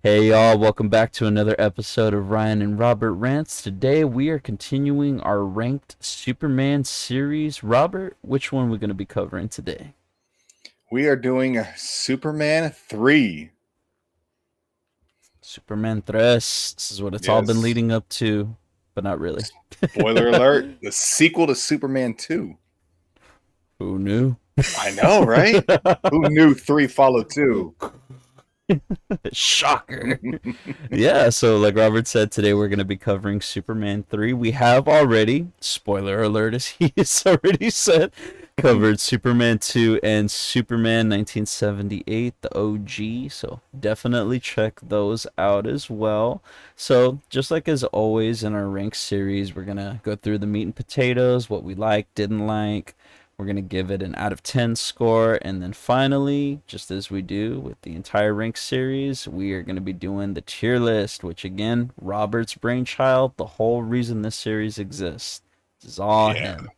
Hey y'all, welcome back to another episode of Ryan and Robert Rants. Today we are continuing our ranked Superman series. Robert, which one are we going to be covering today? We are doing Superman 3. Superman 3. This is what it's all been Yes. leading up to, but not really. Spoiler alert, the sequel to Superman 2. Who knew? I know, right? Who knew 3 followed 2? Shocker. Yeah, so like Robert said, today we're going to be covering Superman 3. We have already, spoiler alert as he has already said, covered Superman 2 and Superman 1978, the OG. So definitely check those out as well. So just like as always in our rank series, we're going to go through the meat and potatoes, what we liked, didn't like. We're going to give it an out of 10 score. And then finally, just as we do with the entire rank series, we are going to be doing the tier list, which again, Robert's brainchild, the whole reason this series exists. This is all Yeah. him.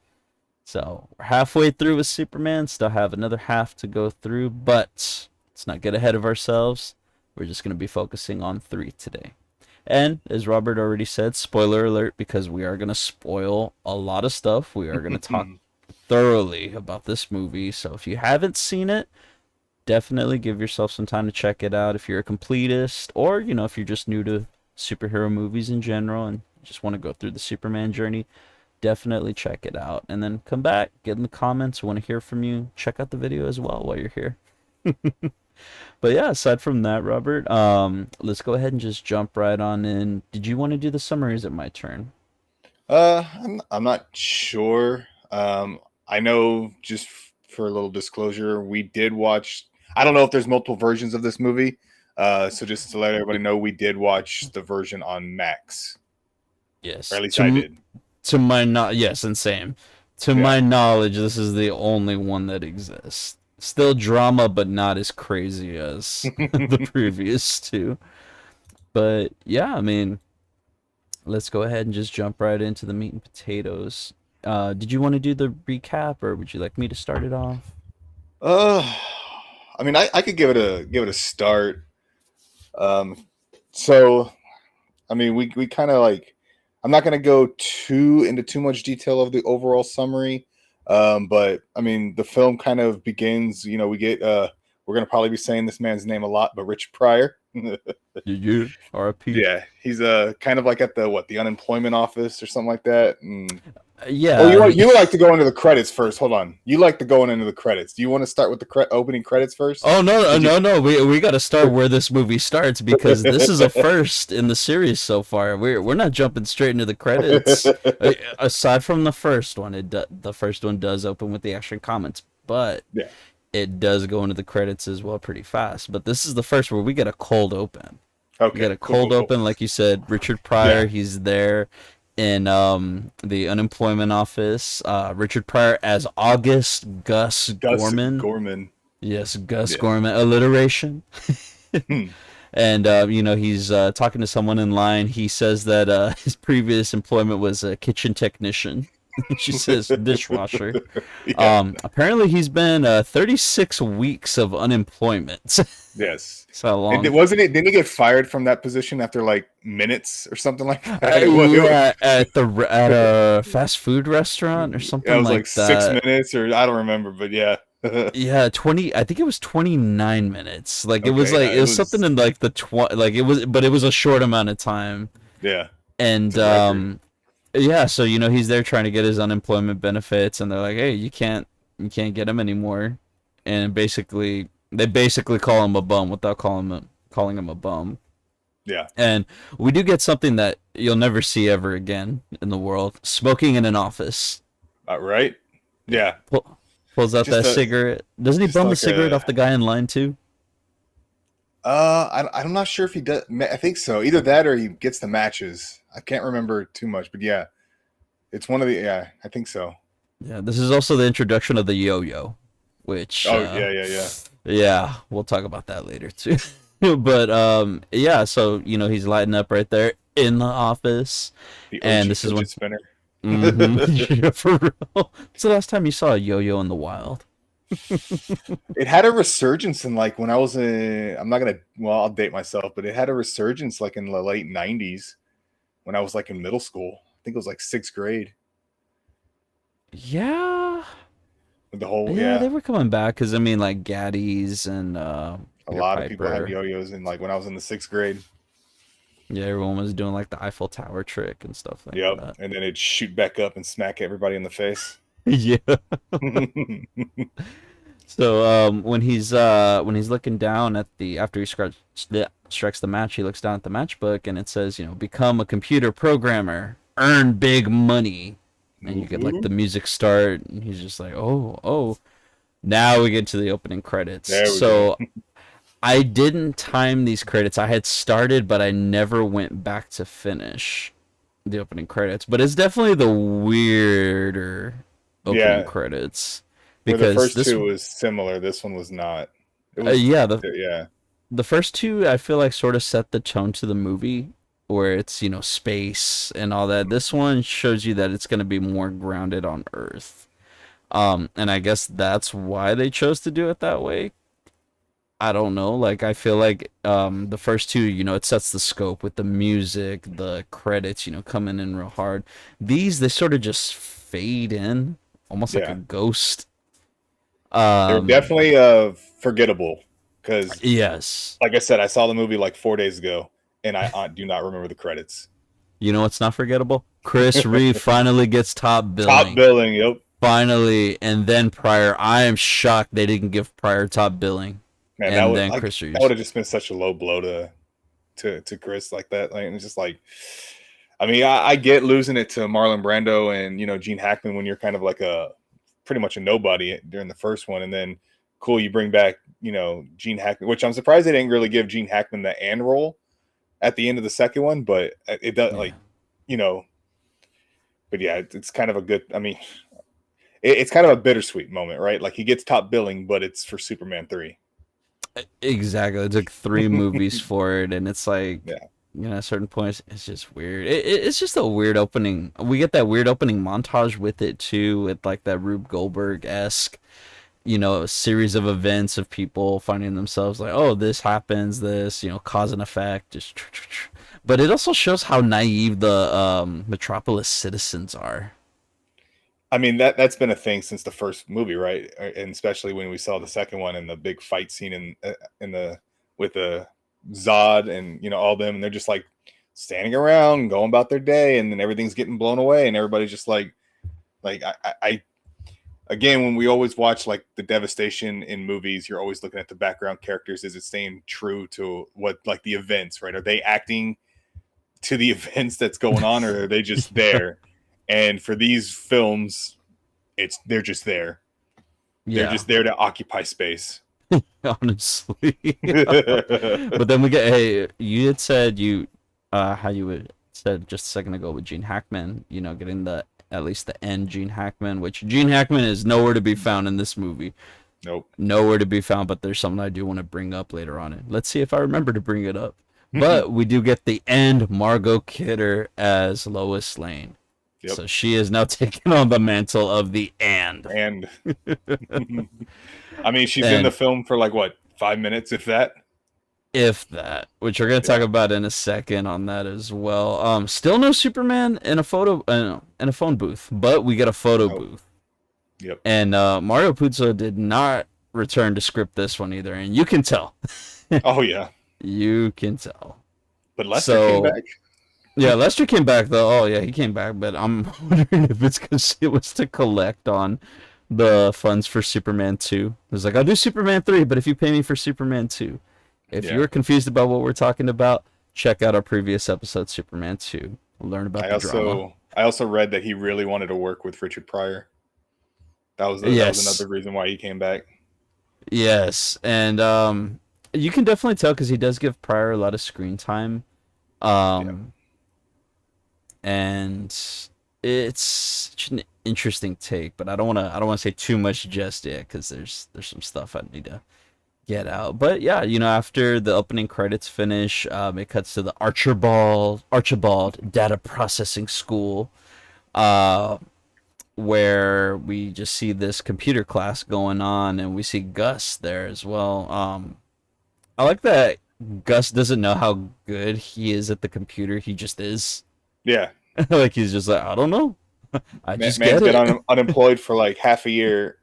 So we're halfway through with Superman, still have another half to go through, but let's not get ahead of ourselves. We're just going to be focusing on 3 today. And as Robert already said, spoiler alert, because we are going to spoil a lot of stuff. We are going to talk thoroughly about this movie. So if you haven't seen it, definitely give yourself some time to check it out if you're a completist, or if you're just new to superhero movies in general and just want to go through the Superman journey. Definitely check it out and then come back, get in the comments. We want to hear from you. Check out the video as well while you're here. But yeah, aside from that, Robert, let's go ahead and just jump right on in. Did you want to do the summary? Is it my turn? I'm not sure. I know, just for a little disclosure, we did watch. I don't know if there's multiple versions of this movie. So just to let everybody know, we did watch the version on Max, or Yes. at least I did. To my yes, and same. To Yeah. my knowledge, this is the only one that exists. Still drama, but not as crazy as the previous two. But yeah, I mean, let's go ahead and just jump right into the meat and potatoes. Did you want to do the recap, or would you like me to start it off? Uh, I mean, I could give it a start. Um, so I mean, we kind of like. I'm not going to go into too much detail of the overall summary, but I mean, the film kind of begins. We get. We're going to probably be saying this man's name a lot, but Richard Pryor. You RP. Yeah, he's kind of like at the unemployment office or something like that. And oh, Yeah. you would like to go into the credits first. Hold on, you like to go into the credits. Do you want to start with the opening credits first? Oh no, Did you? no! We got to start where this movie starts because this is a first in the series so far. We're not jumping straight into the credits. Aside from the first one, the first one does open with the action comments, but Yeah. it does go into the credits as well pretty fast. But this is the first where we get a cold open. We Okay. get a Cool. Cool. cold Cool. open, like you said. Richard Pryor, Yeah. he's there in the unemployment office. Richard Pryor as August Gus Gus Gorman. Gorman. Yes, Gus Yeah. Gorman. Alliteration. Hmm. And he's talking to someone in line. He says that his previous employment was a kitchen technician. She says dishwasher. Yeah. Apparently he's been 36 weeks of unemployment. Yes. So And long. wasn't it? Didn't he get fired from that position after like minutes or something like that? Yeah, at a fast food restaurant or It something was like like 6 that. minutes, or I don't remember, but yeah. Yeah, 20. I think it was 29 minutes. Like Okay. it It was something was. in like the like but it was a short amount of time. Yeah. It's And a record. yeah, so he's there trying to get his unemployment benefits, and they're like, "Hey, you can't get him anymore," and they basically call him a bum without calling him a bum. Yeah. And we do get something that you'll never see ever again in the world: smoking in an office. Right. Yeah. Pulls out Just that a cigarette. Doesn't he just bum the like cigarette a. off the guy in line too? I'm not sure if he does. I think so. Either that or he gets the matches. I can't remember too much, but yeah, it's one of the. Yeah, I think so. Yeah, this is also the introduction of the yo-yo, which Oh yeah, yeah, yeah. yeah, we'll talk about that later too. But yeah, so he's lighting up right there in the office, The and OG this is fidget when spinner. for real. What's the last time you saw a yo-yo in the wild? It had a resurgence in like when I was in. I'm not gonna. Well, I'll date myself, but it had a resurgence like in the late '90s when I was like in middle school. I think it was like sixth grade. Yeah. With the whole Yeah, yeah, they were coming back because I mean, like Gaddy's and a Peter lot of people had Piper. yo-yos in like when I was in the sixth grade. Yeah, everyone was doing like the Eiffel Tower trick and stuff like Yep, that. and then it'd shoot back up and smack everybody in the face. Yeah. So when he's looking down at the after he strikes the match, he looks down at the matchbook and it says, become a computer programmer, earn big money, and you get like the Woohoo. music start, and he's just like, oh. Now we get to the opening credits. There we go. So I didn't time these credits. I had started, but I never went back to finish the opening credits. But it's definitely the weirder opening Yeah, credits where the because first this, two was similar, this one was not. It was yeah, yeah, the first two I feel like sort of set the tone to the movie, where it's space and all that. This one shows you that it's going to be more grounded on Earth. And I guess that's why they chose to do it that way. I don't know. Like I feel like the first two, it sets the scope with the music, the credits, coming in real hard. These they sort of just fade in, almost like a yeah. ghost. They're Um, definitely forgettable because, yes. like I said, I saw the movie like 4 days ago, and I do not remember the credits. You know what's not forgettable? Chris Reeve finally gets top Top billing. billing, yep. Finally, and then Pryor. I am shocked they didn't give Pryor top billing, Man, and then Chris that would Reeves. have just been such a low blow to Chris like that. Like it's just like, I mean, I get losing it to Marlon Brando and Gene Hackman when you're kind of like a pretty much a nobody during the first one, and then cool you bring back Gene Hackman, which I'm surprised they didn't really give Gene Hackman the and role at the end of the second one, but it does Yeah. like you know, but yeah, it's kind of a good. I mean, it's kind of a bittersweet moment, right? Like he gets top billing, but it's for Superman 3. Exactly. It took three movies for it, and it's like, Yeah. at certain points, it's just weird. It's just a weird opening. We get that weird opening montage with it too, with like that Rube Goldberg esque, a series of events of people finding themselves like, oh, this happens, this, cause and effect, just. But it also shows how naive the Metropolis citizens are. I mean that's been a thing since the first movie, right? And especially when we saw the second one and the big fight scene in the with the Zod and all them, and they're just like standing around, going about their day, and then everything's getting blown away, and everybody's just like I again when we always watch like the devastation in movies, you're always looking at the background characters. Is it staying true to what like the events, right? Are they acting to the events that's going on, or are they just there? And for these films, they're just there. They're Yeah, just there to occupy space. honestly. But then we get, hey, you had said how you would said just a second ago with Gene Hackman, getting the at least the end Gene Hackman, which Gene Hackman is nowhere to be found in this movie. Nope. Nowhere to be found, but there's something I do want to bring up later on. It. Let's see if I remember to bring it up. But we do get the end Margot Kidder as Lois Lane. Yep. So she is now taking on the mantle of the and. And I mean, she's in And the film for like what 5 minutes, if that. if that, which we're gonna talk Yeah. about in a second on that as well. Still no Superman in a in a phone booth, but we get a photo Nope. booth. Yep. And Mario Puzo did not return to script this one either, and you can tell. Oh yeah. You can tell. But Lester came So back. yeah, Lester came back though. Oh yeah, he came back, but I'm wondering if it's because it was to collect on the funds for Superman 2. It was like, I'll do Superman 3, but if you pay me for Superman 2. If Yeah. you're confused about what we're talking about, check out our previous episode, Superman 2. Learn about the drama. I also read that he really wanted to work with Richard Pryor. That was Yes. another reason why he came back. Yes. And you can definitely tell because he does give Pryor a lot of screen time. Yeah. Um, and it's such an interesting take, but I don't want to say too much just yet because there's some stuff I need to get out. But yeah, after the opening credits finish, it cuts to the Archibald Data Processing School. Uh, where we just see this computer class going on, and we see Gus there as well. I like that Gus doesn't know how good he is at the computer. He just is. Yeah, Like he's just like, I don't know. I just man's get been it. unemployed for like half a year,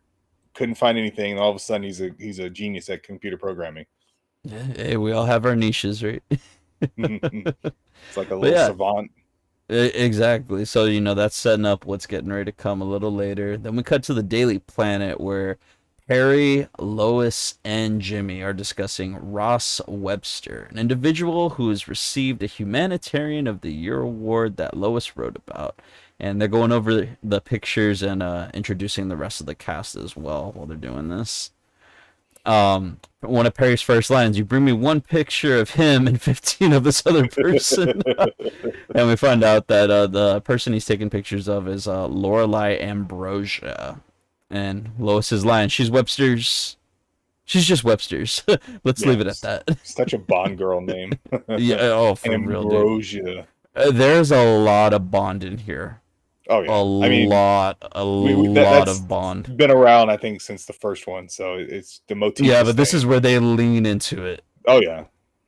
couldn't find anything, and all of a sudden he's a genius at computer programming. Yeah, hey, we all have our niches, right? It's like a But little yeah, savant. exactly. So, that's setting up what's getting ready to come a little later. Then we cut to the Daily Planet where Harry, Lois, and Jimmy are discussing Ross Webster, an individual who has received a Humanitarian of the Year award that Lois wrote about. And they're going over the pictures and introducing the rest of the cast as well while they're doing this. One of Perry's first lines, you bring me one picture of him and 15 of this other person. And we find out that the person he's taking pictures of is Lorelei Ambrosia. And Lois's line, she's Webster's. She's just Webster's. Let's Yeah, leave it at that. such a Bond girl name. Yeah, oh, for real, dude. Ambrosia. There's a lot of Bond in here. Oh A yeah, I mean, lot, that's of Bond. been around, I think, since the first one. So it's the motif Yeah, is but this is staying. where they lean into it. Oh yeah.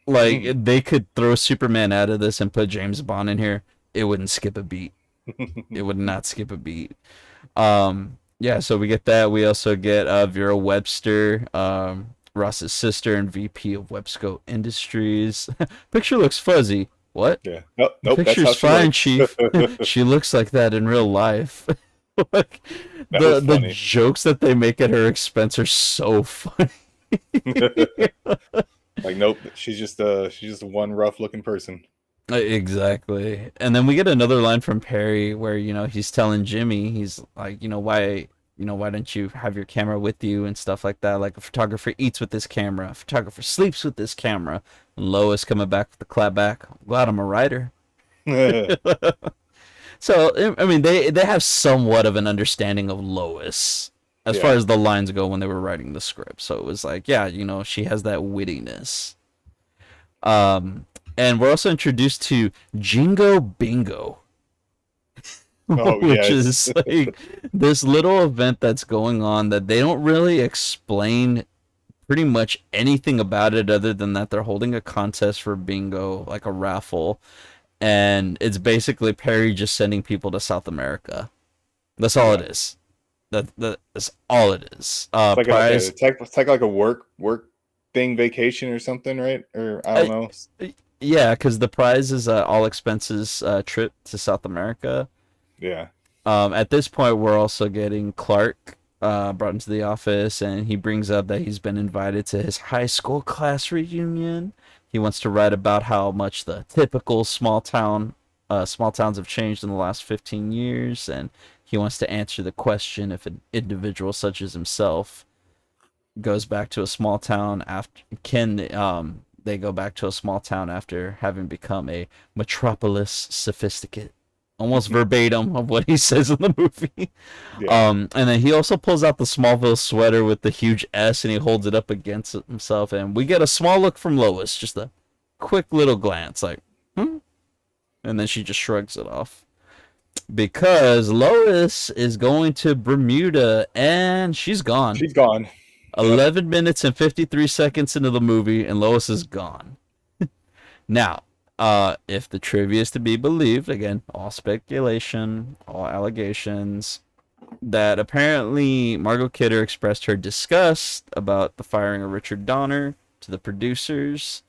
Like, they could throw Superman out of this and put James Bond in here. It wouldn't skip a beat. It would not skip a beat. Yeah, so we get that. We also get Vera Webster, Ross's sister and VP of Websco Industries. Picture looks fuzzy. What? Yeah. Nope. The Nope. That's how picture's she fine, looks. Chief. She looks like that in real life. Like That was the funny. jokes that they make at her expense are so funny. Like, nope. She's just one rough looking person. Exactly. And then we get another line from Perry where, he's telling Jimmy, he's like, why don't you have your camera with you and stuff like that? Like a photographer eats with this camera, a photographer sleeps with this camera. And Lois coming back with the clap back. I'm glad I'm a writer. So, I mean, they have somewhat of an understanding of Lois as far Yeah. as the lines go when they were writing the script. So it was like, yeah, she has that wittiness. And we're also introduced to Jingo Bingo, Oh which yes. is like this little event that's going on that they don't really explain pretty much anything about it other than that they're holding a contest for bingo, like a raffle, and it's basically Perry just sending people to South America. That's all it Yeah. is. That's all it is. It's Prize. like a work thing, vacation or something, right? Or I don't I, know. yeah, because the prize is all expenses trip to South America. Yeah. At this point, we're also getting Clark brought into the office, and he brings up that he's been invited to his high school class reunion. He wants to write about how much the typical small towns have changed in the last 15 years, and he wants to answer the question if an individual such as himself goes back to a small town after they go back to a small town after having become a metropolis sophisticate, almost verbatim of what he says in the movie. Yeah. And then he also pulls out the Smallville sweater with the huge S and he holds it up against himself, and we get a small look from Lois, just a quick little glance, like, hmm? And then she just shrugs it off because Lois is going to Bermuda and she's gone. She's gone. Yep. 11 minutes and 53 seconds into the movie, and Lois is gone. Now, if the trivia is to be believed, again, all speculation, all allegations, that apparently Margot Kidder expressed her disgust about the firing of Richard Donner to the producers.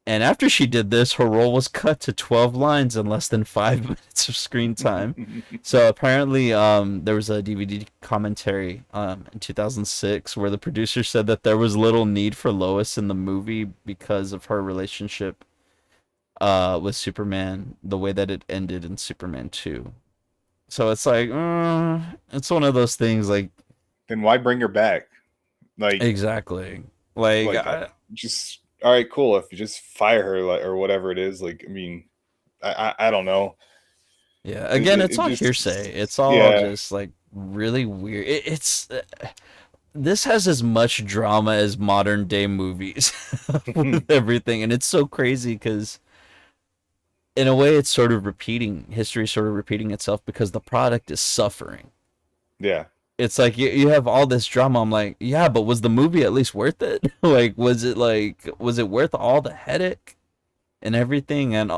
And after she did this, her role was cut to 12 lines and less than 5 minutes of screen time. So apparently, there was a DVD commentary in 2006 where the producer said that there was little need for Lois in the movie because of her relationship with Superman, the way that it ended in Superman 2. So it's like, it's one of those things, like, Then why bring her back? Like, exactly. Like, like just all right, cool. If you just fire her, like, or whatever it is, like, I mean, I don't know. yeah, again, it's It all just, hearsay. It's all yeah. just like really weird. It's this has as much drama as modern day movies with everything, and it's so crazy because in a way it's sort of repeating history, sort of repeating itself because the product is suffering. Yeah. It's like you have all this drama. I'm like, yeah, but was the movie at least worth it? Was it worth all the headache and everything? And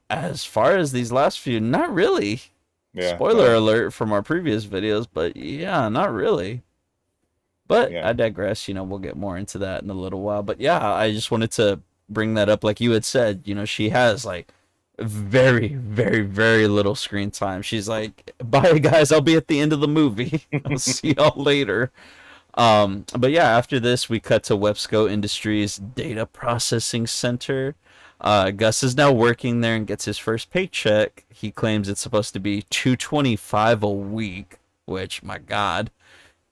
as far as these last few, not really. Yeah. Spoiler No. alert from our previous videos, but yeah, not really. But Yeah. I digress. We'll get more into that in a little while. But yeah, I just wanted to bring that up. Like you had said, she has like very, very, very little screen time. She's like, bye, guys. I'll be at the end of the movie. I'll see y'all later. But yeah, after this, we cut to Websco Industries Data Processing Center. Gus is now working there and gets his first paycheck. He claims it's supposed to be $225 a week, which, my God,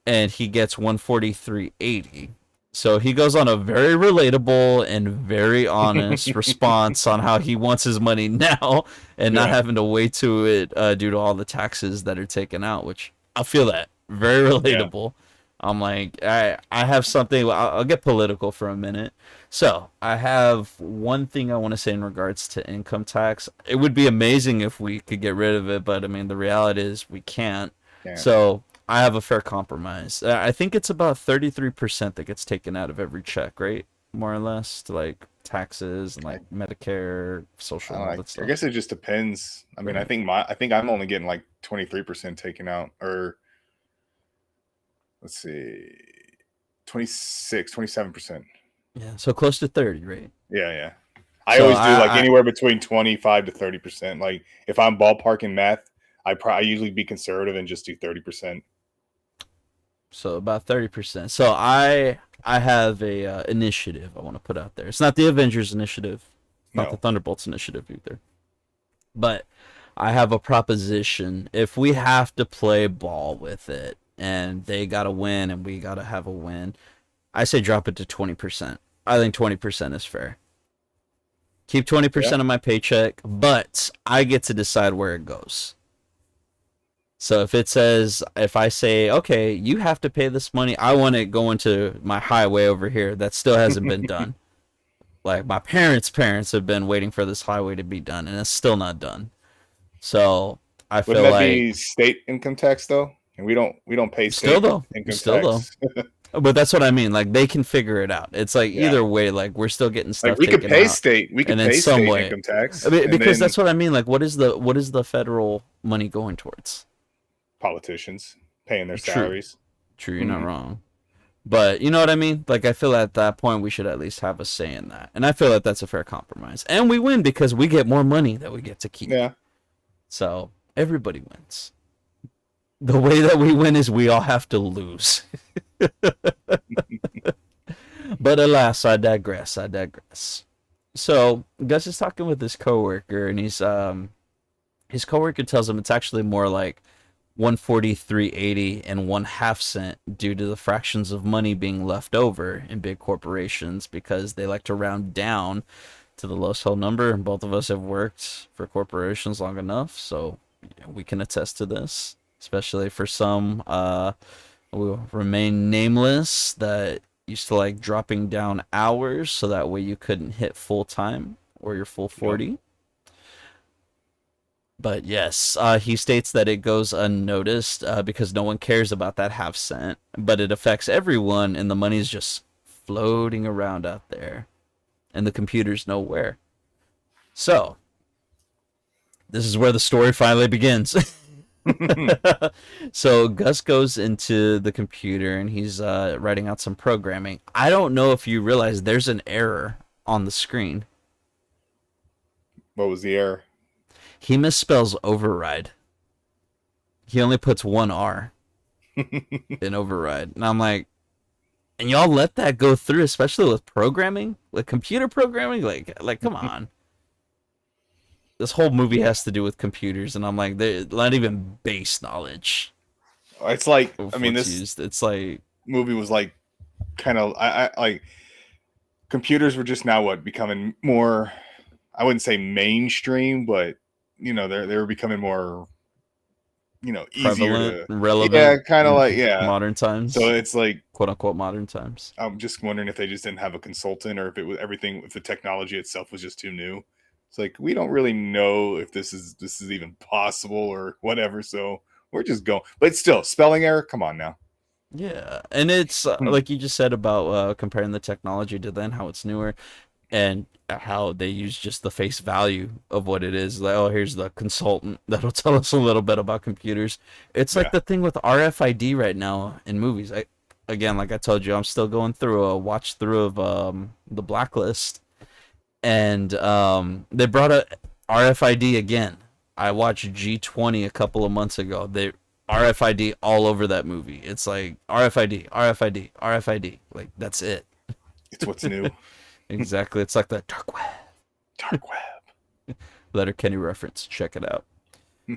and he gets 143.80. So he goes on a very relatable and very honest response on how he wants his money now and not Yeah. having to wait to it due to all the taxes that are taken out, which I feel that very Yeah. relatable. I'm like, I have something. I'll get political for a minute. So I have one thing I want to say in regards to income tax. It would be amazing if we could get rid of it, but I mean the reality is we can't. Yeah. So I have a fair compromise. I think it's about 33% that gets taken out of every check, right? More or less, to like taxes and like Medicare, social, and all that I stuff. guess it just depends. I mean, Right. I think I'm only getting like 23% taken out, or let's see, 27%. Yeah. So close to 30, right? Yeah, yeah. I So always do like anywhere between 25 to 30%. Like if I'm ballparking math, I usually be conservative and just do 30%. so about 30%. So I have a initiative I want to put out there. It's not the Avengers initiative, not the No. Thunderbolts initiative either. But I have a proposition. If we have to play ball with it and they got to win and we got to have a win, I say drop it to 20%. I think 20% is fair. Keep Yeah. 20% of my paycheck, but I get to decide where it goes. So if I say, okay, you have to pay this money, I want it going to my highway over here that still hasn't been done. Like my parents have been waiting for this highway to be done and it's still not done. So I Wouldn't feel that like be state income tax though? And we don't pay still state though, income still though. tax. But that's what I mean. Like they can figure it out. It's like Yeah. either way, like we're still getting Like stuff taken out, we could and in pay some state way, income I tax, mean, and because then that's what I mean. Like what is the federal money going towards? politicians paying their True, salaries. true. You're not Hmm. wrong. But you know what I mean? Like I feel at that point we should at least have a say in that. And I feel that that's a fair compromise. And we win because we get more money that we get to keep. Yeah. So everybody wins. The way that we win is we all have to lose. But alas, I digress. I digress. So Gus is talking with his coworker and his coworker tells him it's actually more like 143.80 and 1/2 cent due to the fractions of money being left over in big corporations because they like to round down to the lowest whole number. And both of us have worked for corporations long enough, so we can attest to this, especially for some who will remain nameless that used to like dropping down hours so that way you couldn't hit full time or your full Yep. 40. But yes, he states that it goes unnoticed because no one cares about that 1/2 cent, but it affects everyone, and the money's just floating around out there, and the computer's nowhere. So, this is where the story finally begins. So, Gus goes into the computer and he's writing out some programming. I don't know if you realize there's an error on the screen. What was the error? He misspells override. He only puts one R in override. And I'm like, and y'all let that go through, especially with programming, with computer programming. Like, come on. This whole movie Yeah. has to do with computers, and I'm like, they're not even base knowledge It's like, I of mean, what's this used. It's like, movie was like kind of, I like computers were just now what becoming more. I wouldn't say mainstream, but they were becoming more, easier prevalent, to. Yeah, relevant kind of like in yeah. modern So times, it's like quote unquote modern times. I'm just wondering if they just didn't have a consultant, or if it was everything, if the technology itself was just too new. It's like we don't really know if this is even possible or whatever. So We're just going, but still, spelling error. Come on now. Yeah, and it's like you just said about comparing the technology to then how it's newer, and how they use just the face value of what it is. Like, oh, here's the consultant that'll tell us a little bit about computers. It's like Yeah. the thing with RFID right now in movies. Again, like I told you, I'm still going through a watch through of the Blacklist, and they brought a RFID again. I watched G20 a couple of months ago. They RFID all over that movie. It's like RFID, RFID, RFID. Like that's it. It's what's new. Exactly. It's like the dark web. Dark web. Letterkenny reference. Check it out.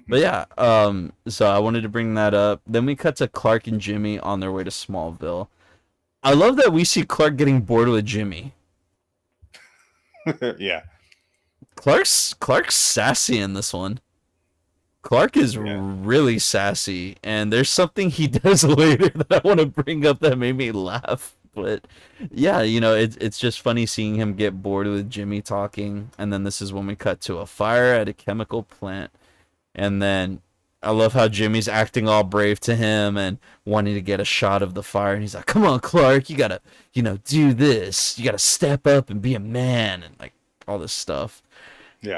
But yeah, so I wanted to bring that up. Then we cut to Clark and Jimmy on their way to Smallville. I love that we see Clark getting bored with Jimmy. Yeah. Clark's sassy in this one. Clark is really sassy, and there's something he does later that I want to bring up that made me laugh. But yeah, you know, it's just funny seeing him get bored with Jimmy talking, and then this is when we cut to a fire at a chemical plant, and then I love how Jimmy's acting all brave to him and wanting to get a shot of the fire, and he's like, "Come on, Clark, you gotta, you know, do this. You gotta step up and be a man," and like all this stuff. Yeah.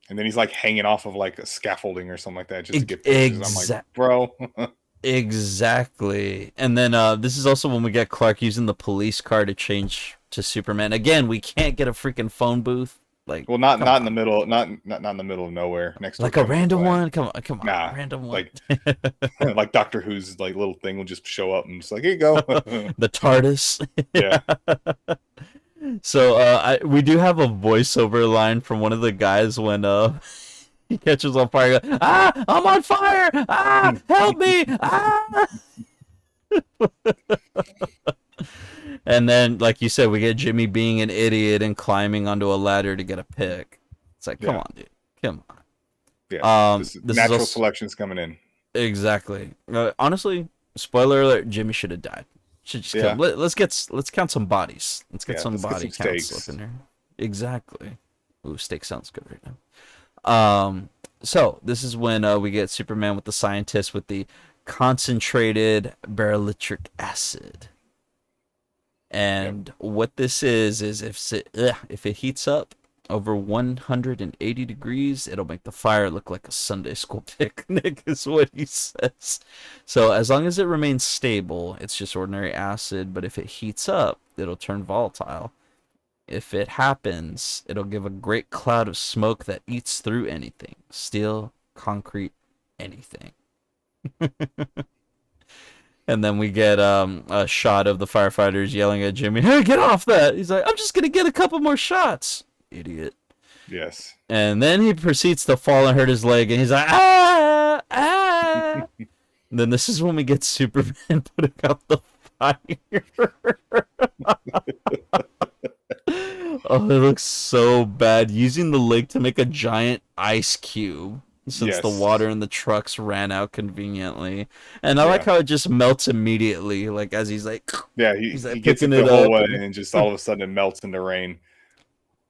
And then he's like hanging off of like a scaffolding or something like that just to get pictures. I'm like, bro. Exactly. And then this is also when we get Clark using the police car to change to Superman. Again, we can't get a freaking phone booth. Like, well, not in the middle, not in the middle of nowhere next to like a random one. Come on, nah, random one. Like like Doctor Who's like little thing will just show up and just like, here you go. The TARDIS. Yeah. So we do have a voiceover line from one of the guys when he catches on fire. Ah, I'm on fire! Ah, help me! Ah! And then, like you said, we get Jimmy being an idiot and climbing onto a ladder to get a pick. It's like, come on, dude, come on. Yeah, this natural selection's coming in. Exactly. Honestly, spoiler alert: Jimmy should have died. Should just kill him. Let's count some bodies. Let's get some body counts up in there. Exactly. Ooh, steak sounds good right now. So this is when we get Superman with the scientist with the concentrated barylitric acid. And what this is if it heats up over 180 degrees, it'll make the fire look like a Sunday school picnic, is what he says. So as long as it remains stable, it's just ordinary acid, but if it heats up, it'll turn volatile. If it happens, it'll give a great cloud of smoke that eats through anything. Steel, concrete, anything. And then we get a shot of the firefighters yelling at Jimmy, "Hey, get off that!" He's like, "I'm just going to get a couple more shots." Idiot. Yes. And then he proceeds to fall and hurt his leg, and he's like, "Ah! Ah!" Then this is when we get Superman putting out the fire. Oh, it looks so bad. Using the leg to make a giant ice cube, since the water in the trucks ran out conveniently. And I like how it just melts immediately, like as he's like, he's like, he gets it the whole way, and just all of a sudden it melts in the rain.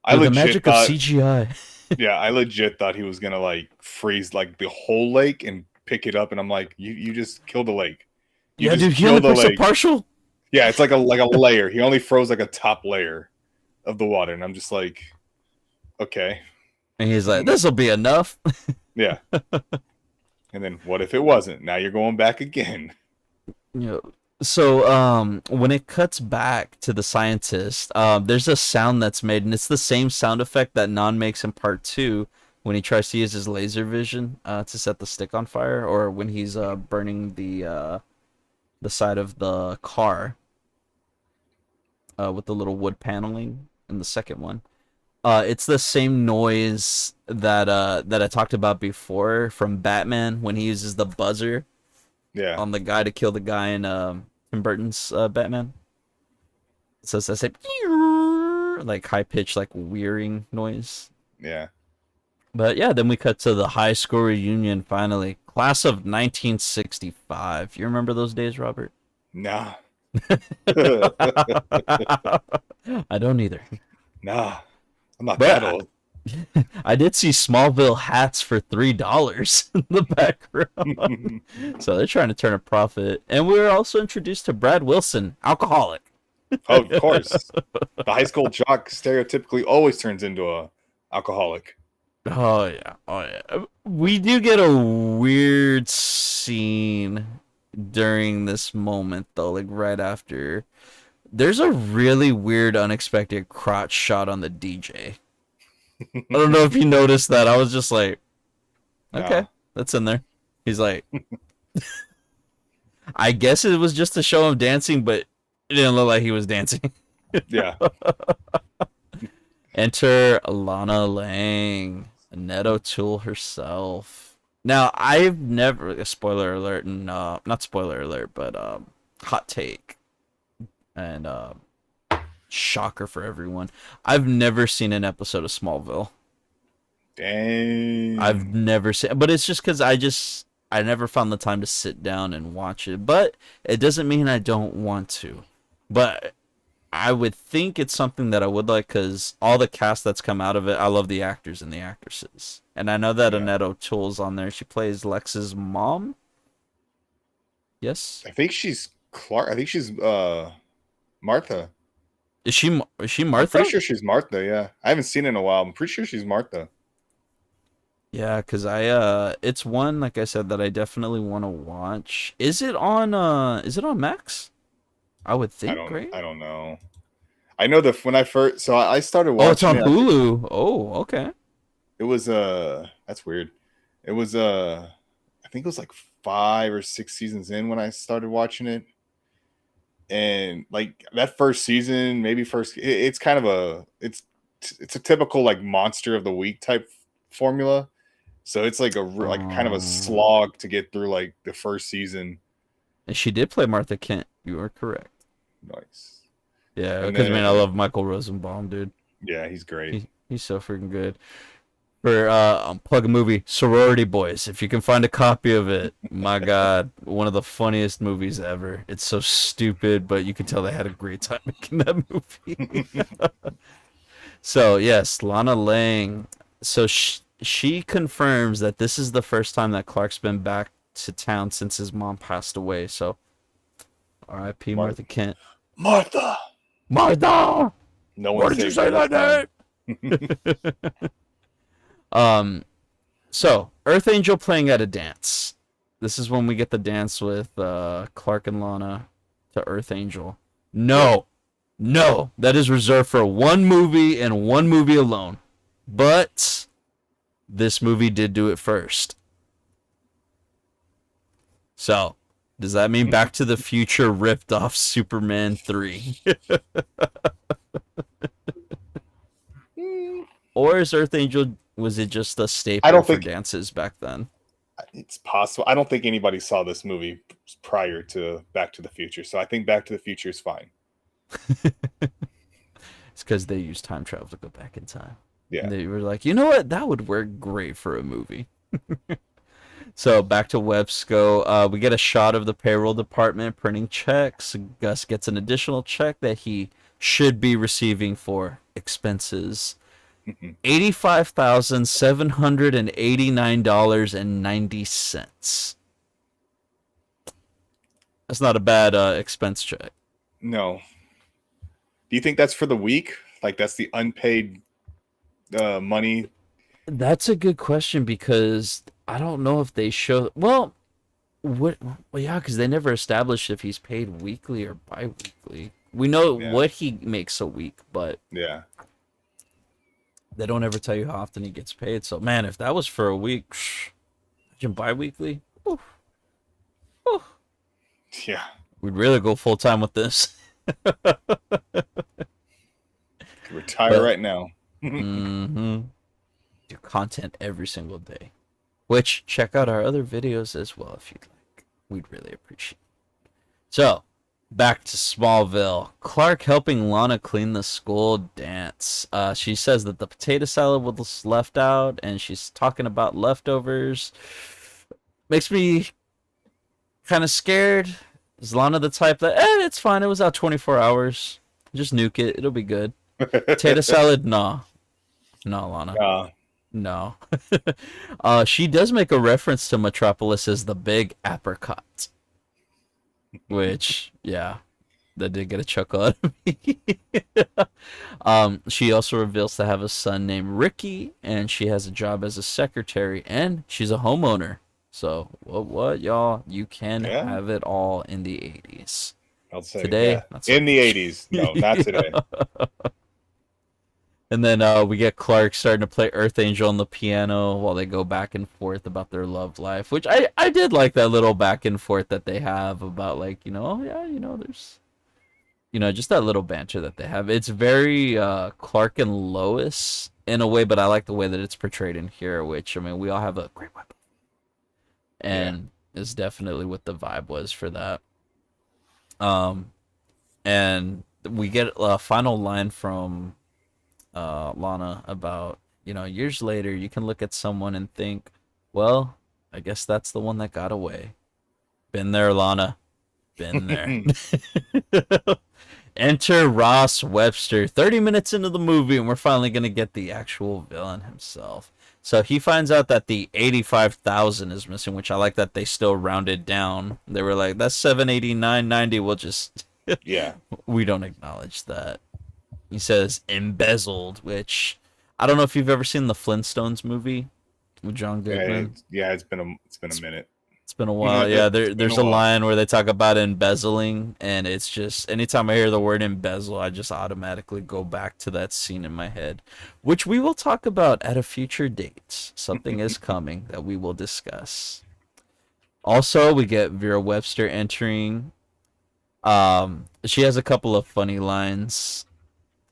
The magic of CGI. Yeah, I legit thought he was gonna like freeze like the whole lake and pick it up, and I'm like, you just killed the lake. Dude, he only picks a partial. Yeah, it's like a layer. He only froze like a top layer of the water, and I'm just like, okay. And he's like, "This will be enough." Yeah. And then what if it wasn't? Now you're going back again. So when it cuts back to the scientist, there's a sound that's made, and it's the same sound effect that Non makes in part 2 when he tries to use his laser vision to set the stick on fire, or when he's burning the side of the car with the little wood paneling in the second one. It's the same noise that I talked about before from Batman when he uses the buzzer on the guy to kill the guy in Tim Burton's Batman. So it's that same like high pitched like whirring noise. Yeah. But yeah, then we cut to the high school reunion finally. Class of 1965. You remember those days, Robert? Nah. I don't either. Nah. I'm not that old. I did see Smallville hats for $3 in the background. So they're trying to turn a profit. And we were also introduced to Brad Wilson, alcoholic. Oh, of course. The high school jock stereotypically always turns into a alcoholic. Oh yeah, oh yeah. We do get a weird scene during this moment though, like right after. There's a really weird, unexpected crotch shot on the DJ. I don't know if you noticed that. I was just like, okay, No. that's in there. He's like, I guess it was just to show him dancing, but it didn't look like he was dancing. Yeah. Enter Lana Lang, Annette O'Toole herself. Now, I've never, spoiler alert, and not spoiler alert, but hot take and shocker for everyone. I've never seen an episode of Smallville. Dang. I've never seen, but it's just because I never found the time to sit down and watch it. But it doesn't mean I don't want to. But I would think it's something that I would like because all the cast that's come out of it, I love the actors and the actresses. And I know that Annette O'Toole's on there. She plays Lex's mom. Yes. I think she's Clark. I think she's Martha. Is she I'm Martha? pretty sure she's Martha, yeah. I haven't seen it in a while. I'm pretty sure she's Martha. Yeah, because it's one, like I said, that I definitely want to watch. Is it on Max? I would think, right? I don't know. I know that when I first I started Oh, it's on watching it. Hulu. Oh, okay. It was that's weird. It was I think it was like 5 or 6 seasons in when I started watching it. And like that first season, maybe it's kind of it's a typical like monster of the week type formula. So it's like like kind of a slog to get through like the first season. And she did play Martha Kent. You are correct. Nice. Yeah, And because man, I then- love Michael Rosenbaum, dude. Yeah, he's great. He's so freaking good. For plug a movie, Sorority Boys. If you can find a copy of it, my God, one of the funniest movies ever. It's so stupid, but you can tell they had a great time making that movie. So yes, Lana Lang. So she confirms that this is the first time that Clark's been back to town since his mom passed away. So, R.I.P. Martha Kent. Martha. Martha. No Why one did you saved say her that this name? So Earth Angel playing at a dance. This is when we get the dance with Clark and Lana to Earth Angel. No, that is reserved for one movie and one movie alone. But this movie did do it first. So, does that mean Back to the Future ripped off Superman 3? Or is Earth Angel, was it just a staple for dances back then? It's possible. I don't think anybody saw this movie prior to Back to the Future. So I think Back to the Future is fine. It's because they used time travel to go back in time. Yeah. And they were like, you know what? That would work great for a movie. So back to Websco. We get a shot of the payroll department printing checks. Gus gets an additional check that he should be receiving for expenses. $85,789.90. That's not a bad expense check. No. Do you think that's for the week? Like that's the unpaid money? That's a good question because I don't know if they show. Well, yeah, because they never established if he's paid weekly or bi-weekly. We know what he makes a week, but yeah, they don't ever tell you how often he gets paid. So, man, if that was for a week, imagine bi-weekly. Oof. Oof. Yeah, we'd really go full time with this. Retire right now. Do content every single day. Which, check out our other videos as well if you'd like. We'd really appreciate it. So, back to Smallville. Clark helping Lana clean the school dance. She says that the potato salad was left out, and she's talking about leftovers. Makes me kind of scared. Is Lana the type that, it's fine, it was out 24 hours. Just nuke it, it'll be good. Potato salad, nah. No, Lana. Uh, No. She does make a reference to Metropolis as the big apricot, which, yeah, that did get a chuckle out of me. She also reveals to have a son named Ricky, and she has a job as a secretary, and she's a homeowner. So, what, y'all? You can yeah, have it all in the 80s. I'll say, Today, yeah. not so In the much. 80s. No, not today. Yeah. And then we get Clark starting to play Earth Angel on the piano while they go back and forth about their love life, which I did like that little back and forth that they have about, like, oh yeah, there's, just that little banter that they have. It's very Clark and Lois in a way, but I like the way that it's portrayed in here, which, I mean, we all have a great weapon. Yeah. And is definitely what the vibe was for that. Um, and we get a final line from Lana about, years later, you can look at someone and think, well, I guess that's the one that got away. Been there, Lana. Been there. Enter Ross Webster. 30 minutes into the movie, and we're finally going to get the actual villain himself. So he finds out that the 85,000 is missing, which I like that they still rounded down. They were like, that's 789.90. We'll just. Yeah. We don't acknowledge that. He says embezzled, which I don't know if you've ever seen the Flintstones movie with John Goodman. Yeah, it's been a minute. It's been a while. Yeah, It's been there's a a while. line where they talk about embezzling, and it's just anytime I hear the word embezzle, I just automatically go back to that scene in my head, which we will talk about at a future date. Something is coming that we will discuss. Also, we get Vera Webster entering. She has a couple of funny lines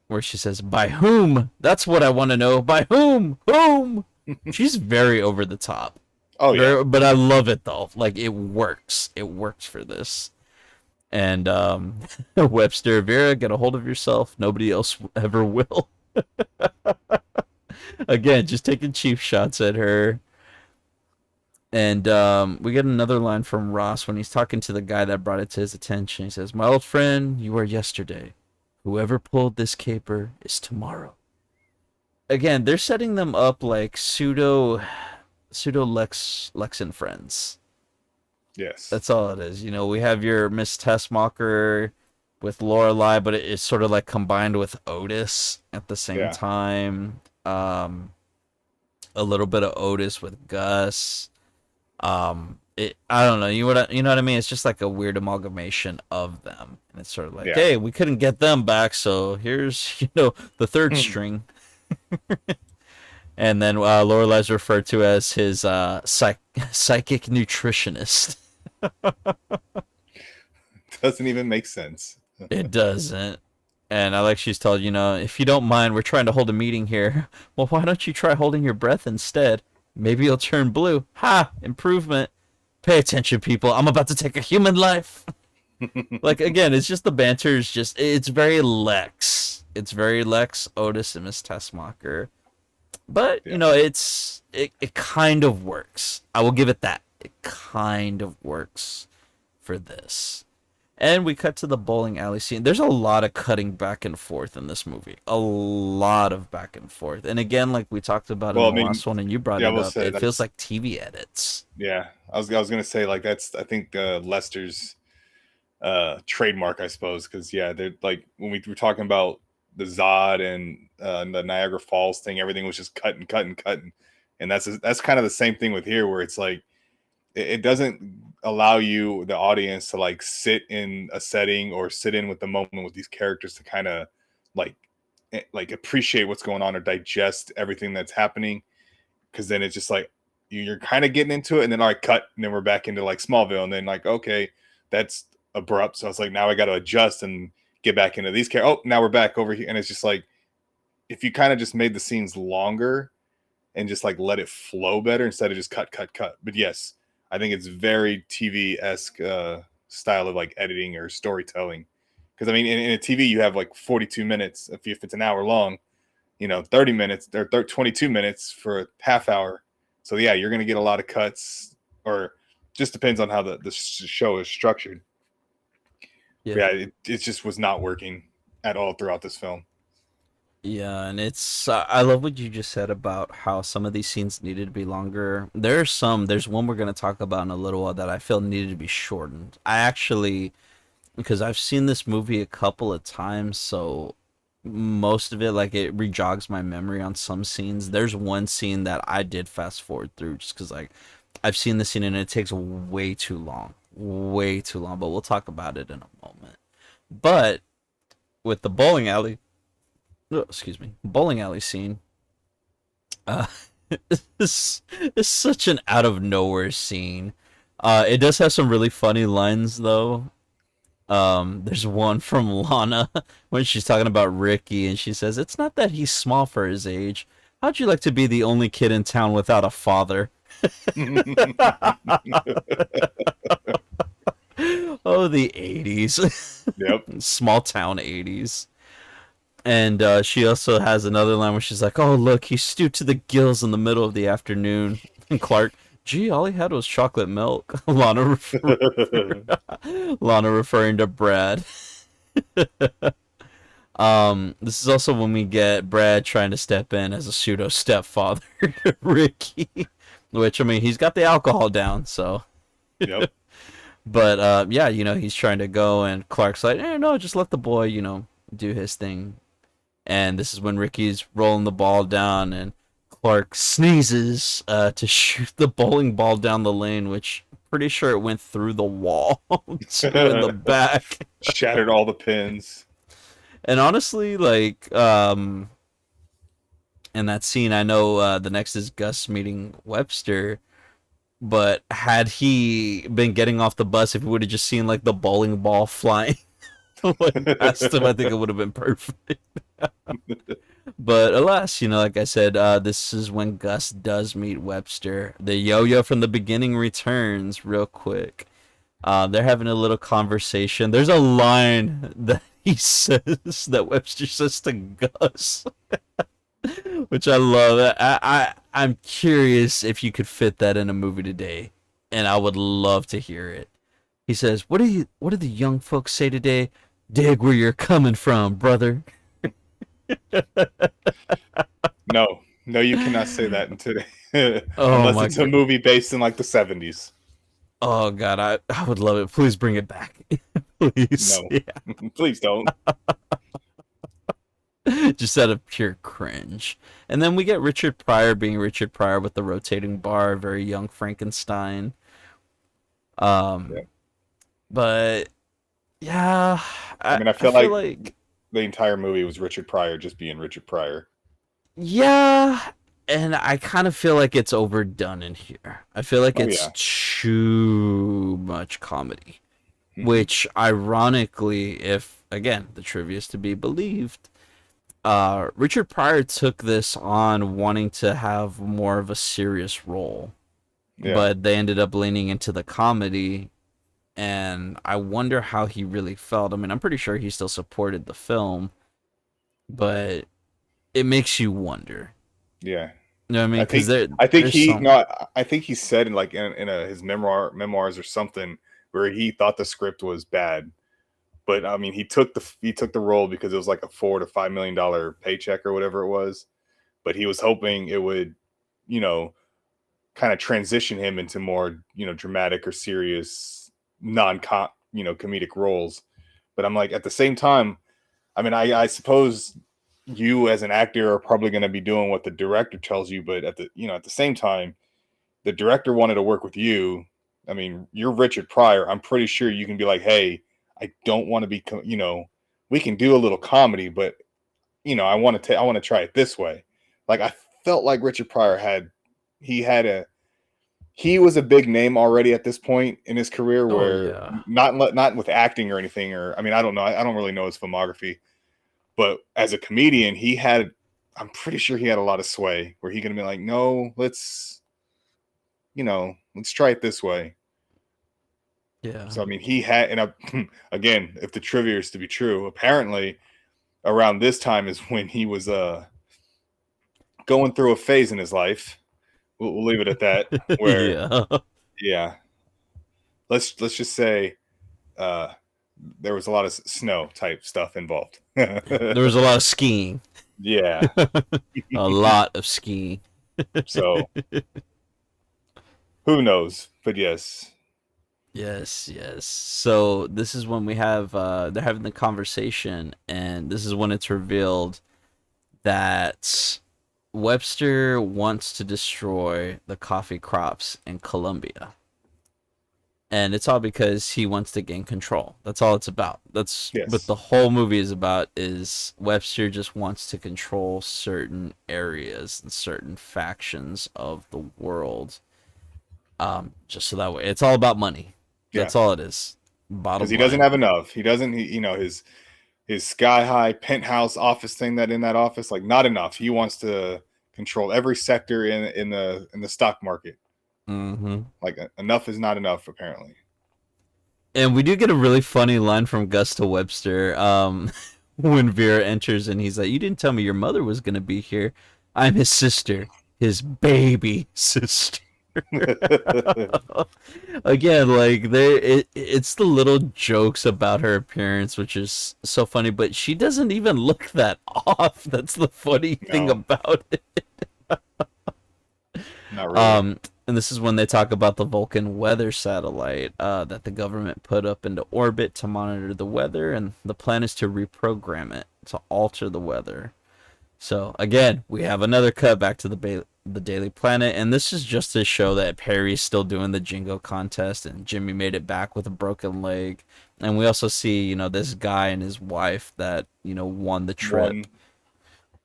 where she says, "By whom? That's what I want to know. By whom? Whom?" She's very over the top. Oh yeah. But I love it though. Like, it works. It works for this. And Webster, Vera, get a hold of yourself. Nobody else ever will. Again, just taking cheap shots at her. And we get another line from Ross when he's talking to the guy that brought it to his attention. He says, "My old friend, you were yesterday. Whoever pulled this caper is tomorrow." Again, they're setting them up like pseudo Lex and friends. Yes. That's all it is. We have your Miss Tessmacher with Lorelai, but it's sort of like combined with Otis at the same Yeah. time. A little bit of Otis with Gus. I don't know. You know what I mean? It's just like a weird amalgamation of them, and it's sort of like, Yeah. hey, we couldn't get them back, so here's the third string. And then Lorelai's referred to as his psychic nutritionist. Doesn't even make sense. It doesn't. And I like she's told, if you don't mind, we're trying to hold a meeting here. Well, why don't you try holding your breath instead? Maybe you'll turn blue. Ha! Improvement. Pay attention, people. I'm about to take a human life. Like, again, it's just the banter is just, it's very Lex. It's very Lex, Otis, and Miss Tessmacher. But, Yeah. it kind of works. I will give it that. It kind of works for this. And we cut to the bowling alley scene. There's a lot of cutting back and forth in this movie. A lot of back and forth. And again, like we talked about in Well, I the mean, last one, and you brought yeah, I it will up, say it feels that's like TV edits. yeah. I was gonna say like that's I think Lester's trademark, I suppose, because yeah, they're like when we were talking about the Zod and the Niagara Falls thing, everything was just cutting, cutting, cutting, and that's kind of the same thing with here, where it's like it doesn't allow you, the audience, to like sit in a setting or sit in with the moment with these characters to kind of like like appreciate what's going on or digest everything that's happening, because then it's just like you're kind of getting into it, and then all right, cut, and then we're back into like Smallville, and then like okay, that's abrupt. So it's like now I got to adjust and get back into these characters. Oh, now we're back over here, and it's just like if you kind of just made the scenes longer and just like let it flow better instead of just cut, cut, cut. But yes, I think it's very TV esque style of like editing or storytelling. Because I mean, in a TV, you have like 42 minutes if it's an hour long, 30 minutes or 22 minutes for a half hour. So yeah, you're going to get a lot of cuts, or just depends on how the show is structured. But Yeah. yeah, it just was not working at all throughout this film. Yeah, and it's I love what you just said about how some of these scenes needed to be longer. There's one we're going to talk about in a little while that I feel needed to be shortened. I actually, because I've seen this movie a couple of times, so most of it, like, it rejogs my memory on some scenes. There's one scene that I did fast forward through just because, like, I've seen the scene and it takes way too long, but we'll talk about it in a moment. But with the bowling alley, oh, excuse me, bowling alley scene, uh, it's such an out of nowhere scene. It does have some really funny lines though. There's one from Lana when she's talking about Ricky, and she says, "It's not that he's small for his age. How'd you like to be the only kid in town without a father?" Oh, the '80s, Yep. small town '80s. And she also has another line where she's like, "Oh, look, he's stewed to the gills in the middle of the afternoon." And Clark, "Gee, all he had was chocolate milk." Lana referring to Brad. This is also when we get Brad trying to step in as a pseudo stepfather to Ricky, which, I mean, he's got the alcohol down, so. Yep. But yeah, he's trying to go, and Clark's like, no, just let the boy, do his thing. And this is when Ricky's rolling the ball down, and Clark sneezes to shoot the bowling ball down the lane, which I'm pretty sure it went through the wall too in the back. Shattered all the pins. And honestly, like, in that scene, I know the next is Gus meeting Webster, but had he been getting off the bus, if he would have just seen like the bowling ball flying past him, I think it would have been perfect. But alas, like I said, this is when Gus does meet Webster. The yo-yo from the beginning returns real quick. They're having a little conversation. There's a line that he says that Webster says to Gus, which I love. I'm curious if you could fit that in a movie today, and I would love to hear it. He says, What do the young folks say today? Dig where you're coming from, brother." No, no, you cannot say that in today, Oh unless my it's a god. movie based in like the 70s. Oh god, I would love it. Please bring it back. Please. No, Yeah. please don't. Just out of pure cringe. And then we get Richard Pryor being Richard Pryor with the rotating bar, very young Frankenstein. Yeah. Um but yeah, I I mean, I I feel feel like like, the entire movie was Richard Pryor just being Richard Pryor. yeah, and I kind of feel like it's overdone in here. I feel like Oh it's yeah. too much comedy. Hmm. Which, ironically, if again the trivia is to be believed, Richard Pryor took this on wanting to have more of a serious role, Yeah. but they ended up leaning into the comedy, and I wonder how he really felt. I mean, I'm pretty sure he still supported the film, but it makes you wonder. Yeah. You know what I mean? I Because think I think there's he some. no I think he said in like in his memoirs or something where he thought the script was bad, but I mean he took the role because it was like a $4 to $5 million paycheck or whatever it was, but he was hoping it would, you know, kind of transition him into more, dramatic or serious non comedic roles. But I'm like, at the same time, I mean, I suppose you as an actor are probably going to be doing what the director tells you, but at the same time, the director wanted to work with you. I mean, you're Richard Pryor. I'm pretty sure you can be like, hey, I don't want to be, we can do a little comedy, but I want to try it this way. Like I felt like Richard Pryor he had a he was a big name already at this point in his career, Oh where yeah. not with acting or anything, or I mean, I don't know, I don't really know his filmography, but as a comedian, I'm pretty sure he had a lot of sway where he could be like, no, let's try it this way. Yeah. So I mean, he had, and again, if the trivia is to be true, apparently around this time is when he was going through a phase in his life. We'll leave it at that. Where, Yeah. yeah, let's just say uh, there was a lot of snow type stuff involved. There was a lot of skiing. Yeah. A lot of skiing. So who knows? But yes. Yes, yes. So this is when we have they're having the conversation, and this is when it's revealed that Webster wants to destroy the coffee crops in Colombia. And it's all because he wants to gain control. That's all it's about. That's what Yes. the whole movie is about, is Webster just wants to control certain areas and certain factions of the world. Just so that way it's all about money. Yeah. That's all it is. Because Bottom he doesn't line. have enough. He doesn't. His sky high penthouse office thing that in that office, like, not enough. He wants to control every sector in the stock market. Mm-hmm. Like, enough is not enough, apparently. And we do get a really funny line from Gus to Webster when Vera enters, and he's like, "You didn't tell me your mother was gonna be here. I'm his sister, his baby sister." Again, like it's the little jokes about her appearance, which is so funny, but she doesn't even look that off. That's the funny thing No, about it. not really. And this is when they talk about the Vulcan weather satellite that the government put up into orbit to monitor the weather, and the plan is to reprogram it to alter the weather. So again, we have another cut back to the Daily Planet, and this is just to show that Perry's still doing the Jingo contest, and Jimmy made it back with a broken leg. And we also see, this guy and his wife that, won the trip. One.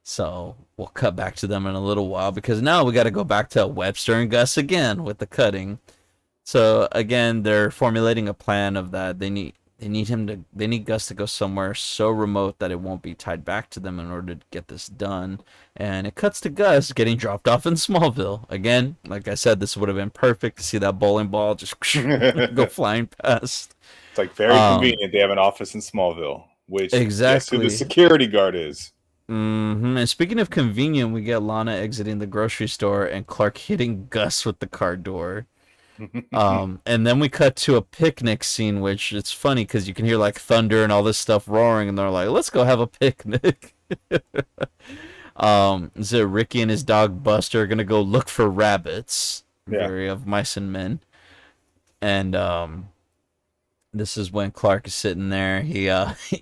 So we'll cut back to them in a little while, because now we got to go back to Webster and Gus again with the cutting. So again, they're formulating a plan of that. They need Gus to go somewhere so remote that it won't be tied back to them in order to get this done. And it cuts to Gus getting dropped off in Smallville. Again, like I said, this would have been perfect to see that bowling ball just go It's flying past. like very convenient. They have an office in Smallville, which, guess who the Exactly. security guard is? And speaking of convenient, we get Lana exiting the grocery store and Clark hitting Gus with the car door. And then we cut to a picnic scene, which it's funny because you can hear like thunder and all this stuff roaring, and they're like, "Let's go have a picnic." So Ricky and his dog Buster are gonna go look for rabbits, Yeah. very of mice and men, and this is when Clark is sitting there. He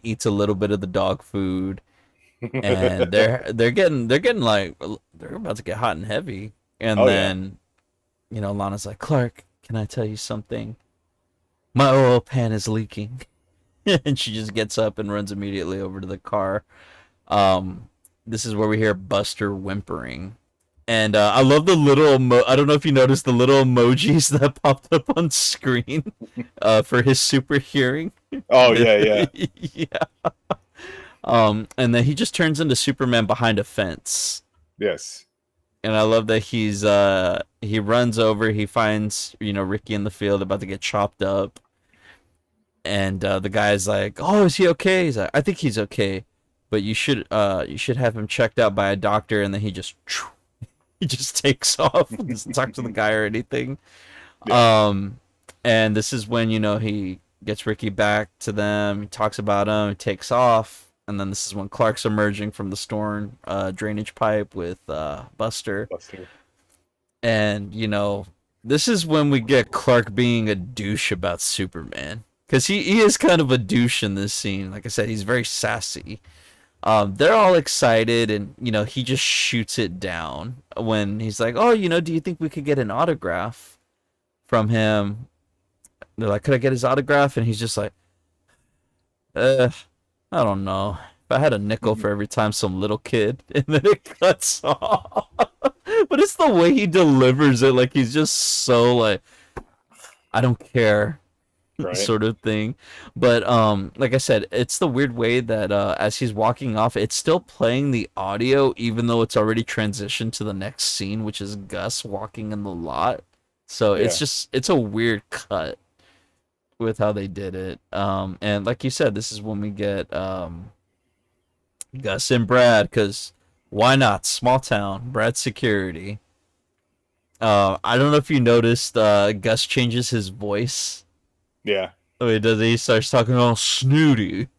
eats a little bit of the dog food, and they're getting like they're about to get hot and heavy, and Oh yeah. then Lana's like, "Clark, can I tell you something? My oil pan is leaking." And she just gets up and runs immediately over to the car. Um, this is where we hear Buster whimpering. And I love the little I don't know if you noticed the little emojis that popped up on screen for his super hearing. Oh yeah, yeah. Yeah. And then he just turns into Superman behind a fence. Yes. And I love that he runs over, he finds, Ricky in the field about to get chopped up. And the guy's like, "Oh, is he okay?" He's like, "I think he's okay, but you should have him checked out by a doctor." And then he just takes off, doesn't talk to the guy or anything. Yeah. And this is when, he gets Ricky back to them, he talks about him, he takes off. And then this is when Clark's emerging from the storm drainage pipe with Buster. Buster. And, this is when we get Clark being a douche about Superman. Because he is kind of a douche in this scene. Like I said, he's very sassy. They're all excited, and, he just shoots it down when he's like, "Oh, do you think we could get an autograph from him?" They're like, "Could I get his autograph?" And he's just like, I don't know. If I had a nickel for every time some little kid," and then it cuts off. But it's the way he delivers it, like he's just so like, "I don't care," Right. sort of thing. But like I said, it's the weird way that as he's walking off, it's still playing the audio even though it's already transitioned to the next scene, which is Gus walking in the lot. So Yeah. it's a weird cut with how they did it. And like you said, this is when we get Gus and Brad, because why not? Small town, Brad security. I don't know if you noticed, Gus changes his voice. Yeah. Oh, he does. He starts talking all snooty.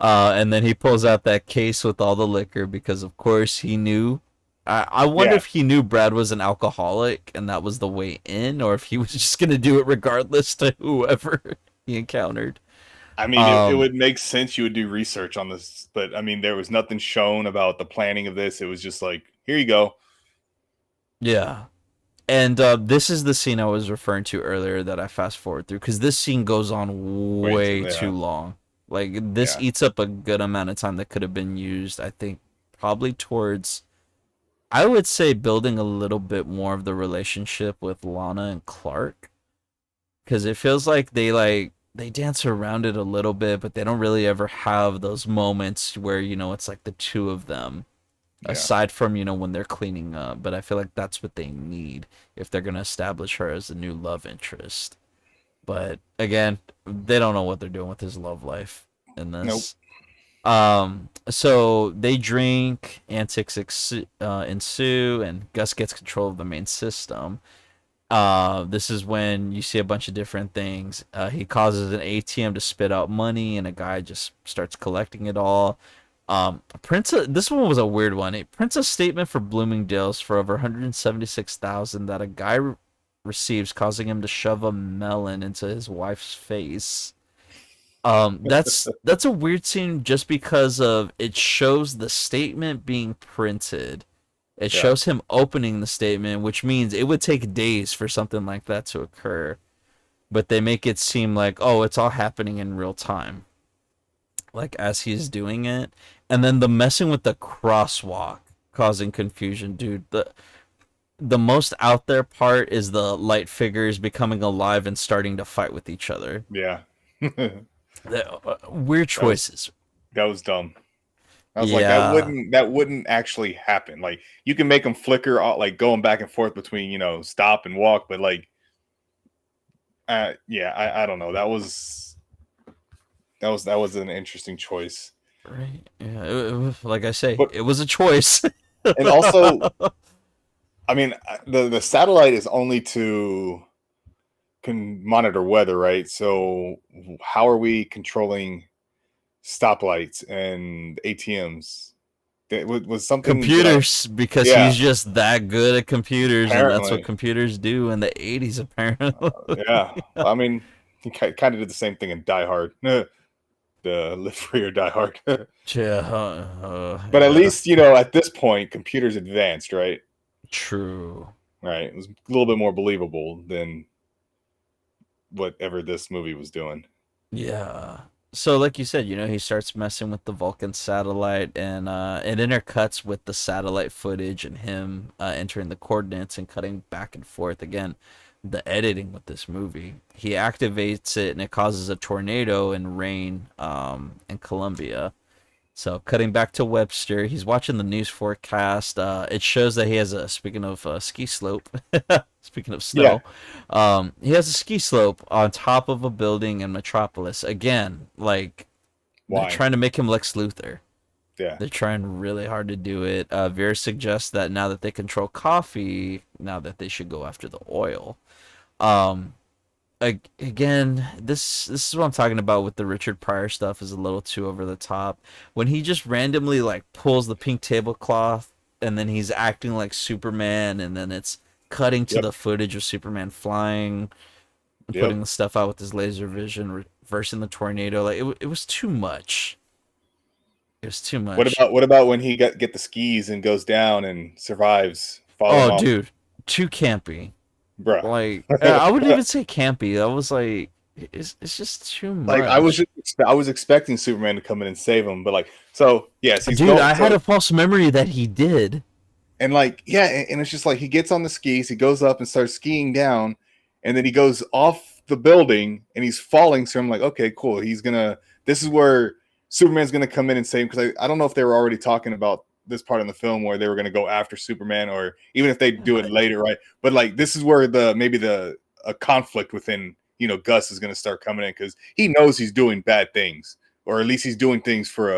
And then he pulls out that case with all the liquor because, of course, he knew. I wonder Yeah, if he knew Brad was an alcoholic and that was the way in, or if he was just gonna do it regardless to whoever he encountered. I mean, it Um, would make sense you would do research on this, but I mean, there was nothing shown about the planning of this. It was just like, here you go. yeah. And this is the scene I was referring to earlier that I fast forward through because this scene goes on Wait, way yeah, too long. Like this yeah, eats up a good amount of time that could have been used, I think, probably towards I would say building a little bit more of the relationship with Lana and Clark because it feels like they dance around it a little bit, but they don't really ever have those moments where it's like the two of them yeah. aside from when they're cleaning up. But I feel like that's what they need if they're gonna establish her as a new love interest. But again, they don't know what they're doing with his love life in Nope. this. So they drink, antics ensue, and Gus gets control of the main system. This is when you see a bunch of different things. He causes an ATM to spit out money, and a guy just starts collecting it all. This one was a weird one. It prints a statement for Bloomingdale's for over 176,000 that a guy receives, causing him to shove a melon into his wife's face. That's a weird scene just because of it shows the statement being printed. It Yeah. shows him opening the statement, which means it would take days for something like that to occur. But they make it seem like, oh, it's all happening in real time, like as he's doing it. And then the messing with the crosswalk causing confusion, dude. The most out there part is the light figures becoming alive and starting to fight with each other. Yeah. that Weird was choices. that was dumb. I was like, Yeah. that wouldn't actually happen. Like, you can make them flicker, like going back and forth between stop and walk, but like, yeah, I don't know. That was an interesting choice. Right. Yeah. Like I say, But it was a choice. and also, I mean, the satellite is only to can monitor weather, right? So how are we controlling stoplights and ATMs? That was something that Computers, because yeah, he's just that good at computers, and that's what apparently. computers do in the 80s, apparently. Yeah. I mean, he kind of did the same thing in Die Hard. The Live Free or Die Hard. Yeah. But at Yeah. least, at this point, computers advanced, right? True. Right. It was a little bit more believable than whatever this movie was doing. Yeah. So, like you said, he starts messing with the Vulcan satellite, and it intercuts with the satellite footage and him entering the coordinates and cutting back and forth. Again, the editing with this movie. He activates it, and it causes a tornado and rain in Colombia. So cutting back to Webster, he's watching the news forecast. It shows that he has a speaking of ski slope. Speaking of Yeah. snow, he has a ski slope on top of a building in Metropolis. Again, like they're Why? trying to make him Lex Luthor. Yeah. They're trying really hard to do it. Vera suggests that now that they control coffee, now that they should go after the oil. Um, Again, this is what I'm talking about with the Richard Pryor stuff is a little too over the top. When he just randomly like pulls the pink tablecloth and then he's acting like Superman and then it's cutting to Yep. the footage of Superman flying and Yep. putting the stuff out with his laser vision, reversing the tornado. Like it was too much. It was too What much. about when he get the skis and goes down and survives falling Oh, off? dude, too campy. Bruh. Like I wouldn't even say campy. I was like, it's just too Like, much. I was expecting Superman to come in and save him, but like, so yes, he's Dude, going. I had So a false memory that he did. and like, yeah, and it's just like he gets on the skis, he goes up and starts skiing down, and then he goes off the building and he's falling. So I'm like, okay, cool. He's gonna. This is where Superman's gonna come in and save him, because I don't know if they were already talking about this part in the film where they were gonna go after Superman, or even if they do it later, right? But like, this is where maybe the a conflict within Gus is gonna start coming in, because he knows he's doing bad things, or at least he's doing things for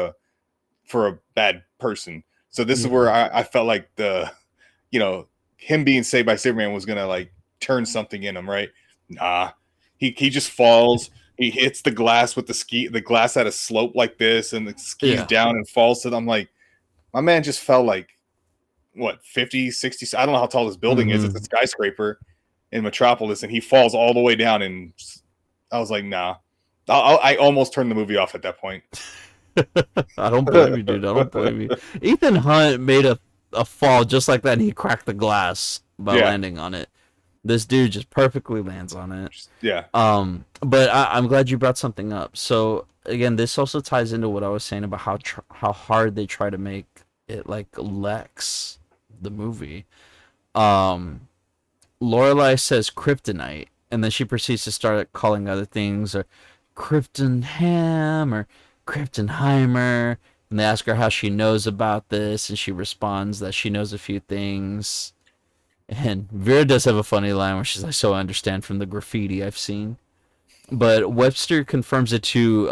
a bad person. So this is where Yeah. I felt like you know, him being saved by Superman was gonna like turn something in him, right? Nah, he just falls. he hits the glass with the glass at a slope like this, and it skis Yeah. down and falls to them. I'm like, my man just fell like what 50, 60. I don't know how tall this building is. It's a Hmm. skyscraper in Metropolis, and he falls all the way down. And I was like, nah. I almost turned the movie off at that point. I don't blame you, dude. I don't blame you. Ethan Hunt made a fall just like that, and he cracked the glass by Yeah, landing on it. This dude just perfectly lands on it. yeah, But I'm glad you brought something up. So again, this also ties into what I was saying about how hard they try to make it like Lex, the movie. Um, Lorelai says kryptonite, and then she proceeds to start calling other things or Kryptonham or Kryptonheimer. And they ask her how she knows about this, and she responds that she knows a few things. And Vera does have a funny line where she's like, "So I understand from the graffiti I've seen." But Webster confirms it to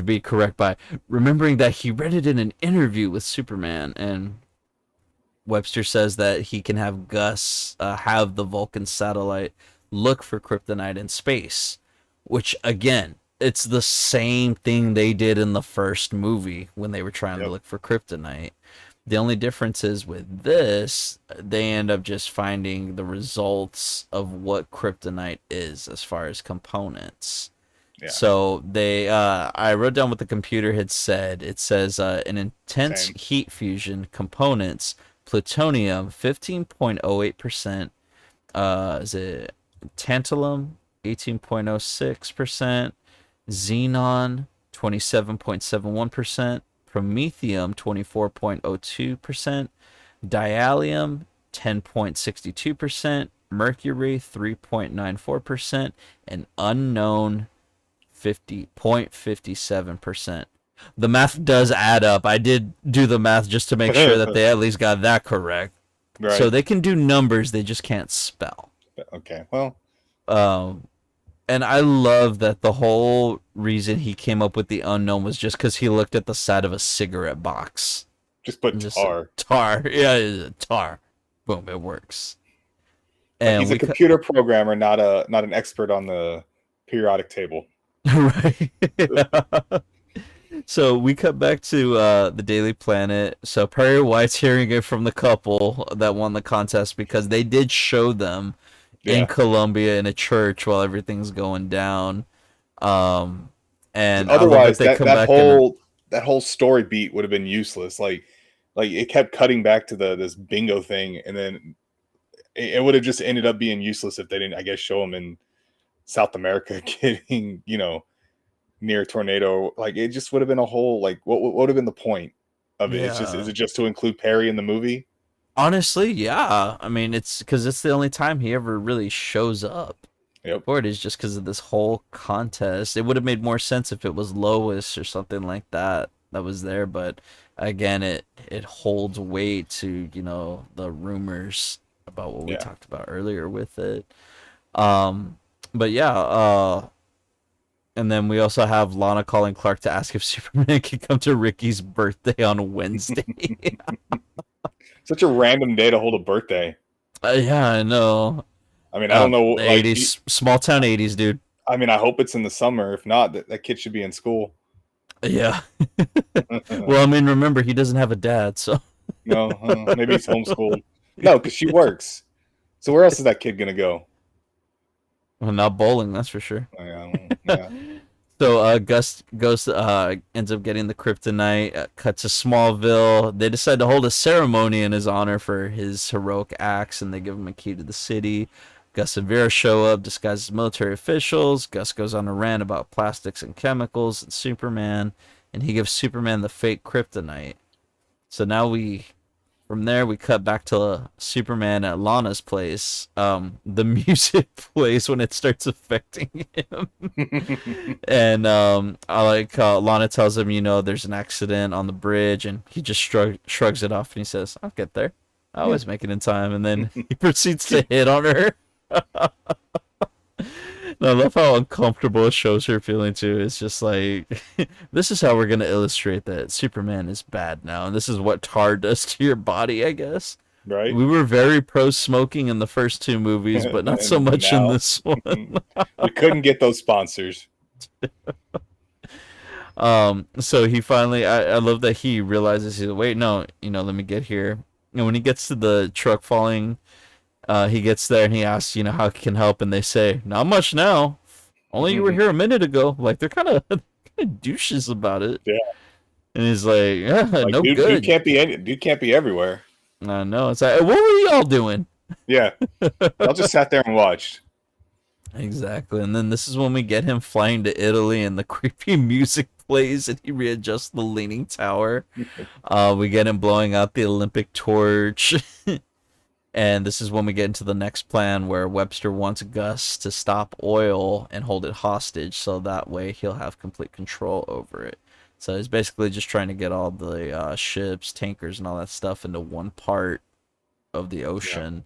be correct by remembering that he read it in an interview with Superman, and Webster says that he can have Gus have the Vulcan satellite look for kryptonite in space, which again, it's the same thing they did in the first movie when they were trying to yep, look for kryptonite. The only difference is with this, they end up just finding the results of what kryptonite is as far as components. yeah. So I wrote down what the computer had said. It says an intense Same. heat fusion components, plutonium 15.08%, is it tantalum 18.06%, xenon 27.71%, promethium 24.02%, diallium 10.62%, mercury 3.94%, and unknown 50.57%. The math does add up. I did do the math just to make sure that they at least got that correct. So Right. they can do numbers, they just can't spell. Okay. Well, Um, and I love that the whole reason he came up with the unknown was just because he looked at the side of a cigarette box just put and just said, tar. tar. Yeah, it's tar. Boom, it works. Like And he's a we computer programmer, not an expert on the periodic table. right. So we cut back to the Daily Planet. So Perry White's hearing it from the couple that won the contest because they did show them in Yeah. Colombia in a church while everything's going down. Um, and I love that Otherwise, they come back and that whole story beat would have been useless. Like it kept cutting back to this bingo thing, and then it would have just ended up being useless if they didn't, I guess, show him in South America getting near a tornado. Like it just would have been a whole like what would have been the point of it? It's just is yeah. it just to include Perry in the movie? Honestly, yeah. I mean, it's because it's the only time he ever really shows up. Yep. Or it is just because of this whole contest. It would have made more sense if it was Lois or something like that that was there, but again, it holds weight to the rumors about what we Yeah. talked about earlier with it. But yeah, and then we also have Lana calling Clark to ask if Superman can come to Ricky's birthday on Wednesday. Such a random day to hold a birthday. Yeah, I know. I mean, I don't know. The Like, 80s, small town 80s, dude. I mean, I hope it's in the summer. If not, that kid should be in school. Yeah. Well, I mean, remember he doesn't have a dad, so No, maybe he's homeschooled. No, because she works. So where else is that kid gonna go? well, not bowling, that's for sure. Yeah. So Gus goes ends up getting the kryptonite. Cut to Smallville. They decide to hold a ceremony in his honor for his heroic acts, and they give him a key to the city. Gus and Vera show up disguised as military officials. Gus goes on a rant about plastics and chemicals and Superman, and he gives Superman the fake kryptonite. So now from there we cut back to Superman at Lana's place. The music plays when it starts affecting him. And I like Lana tells him, there's an accident on the bridge, and he just shrugs it off and he says, "I'll get there. I Yeah. always make it in time." And then he proceeds to hit on her. And I love how uncomfortable it shows her feeling too. It's just like, this is how we're gonna illustrate that Superman is bad now, and this is what tar does to your body, I guess. Right? We were very pro smoking in the first two movies, but not so And much in now this one. we couldn't get those sponsors. So he finally, I love that he realizes he's like, wait, no, let me get here. And when he gets to the truck falling, he gets there and he asks, how he can help, and they say, not much now. Only you were here a minute ago. Like they're kind of douches about it. Yeah. And he's like, yeah, Like no dude good. can't be dude can't be everywhere. I know. It's like, what were y'all doing? Yeah. Y'all just sat there and watched. Exactly. And then this is when we get him flying to Italy and the creepy music plays and he readjusts the leaning tower. We get him blowing out the Olympic torch. And this is when we get into the next plan where Webster wants Gus to stop oil and hold it hostage so that way he'll have complete control over it. So he's basically just trying to get all the ships, tankers, and all that stuff into one part of the ocean.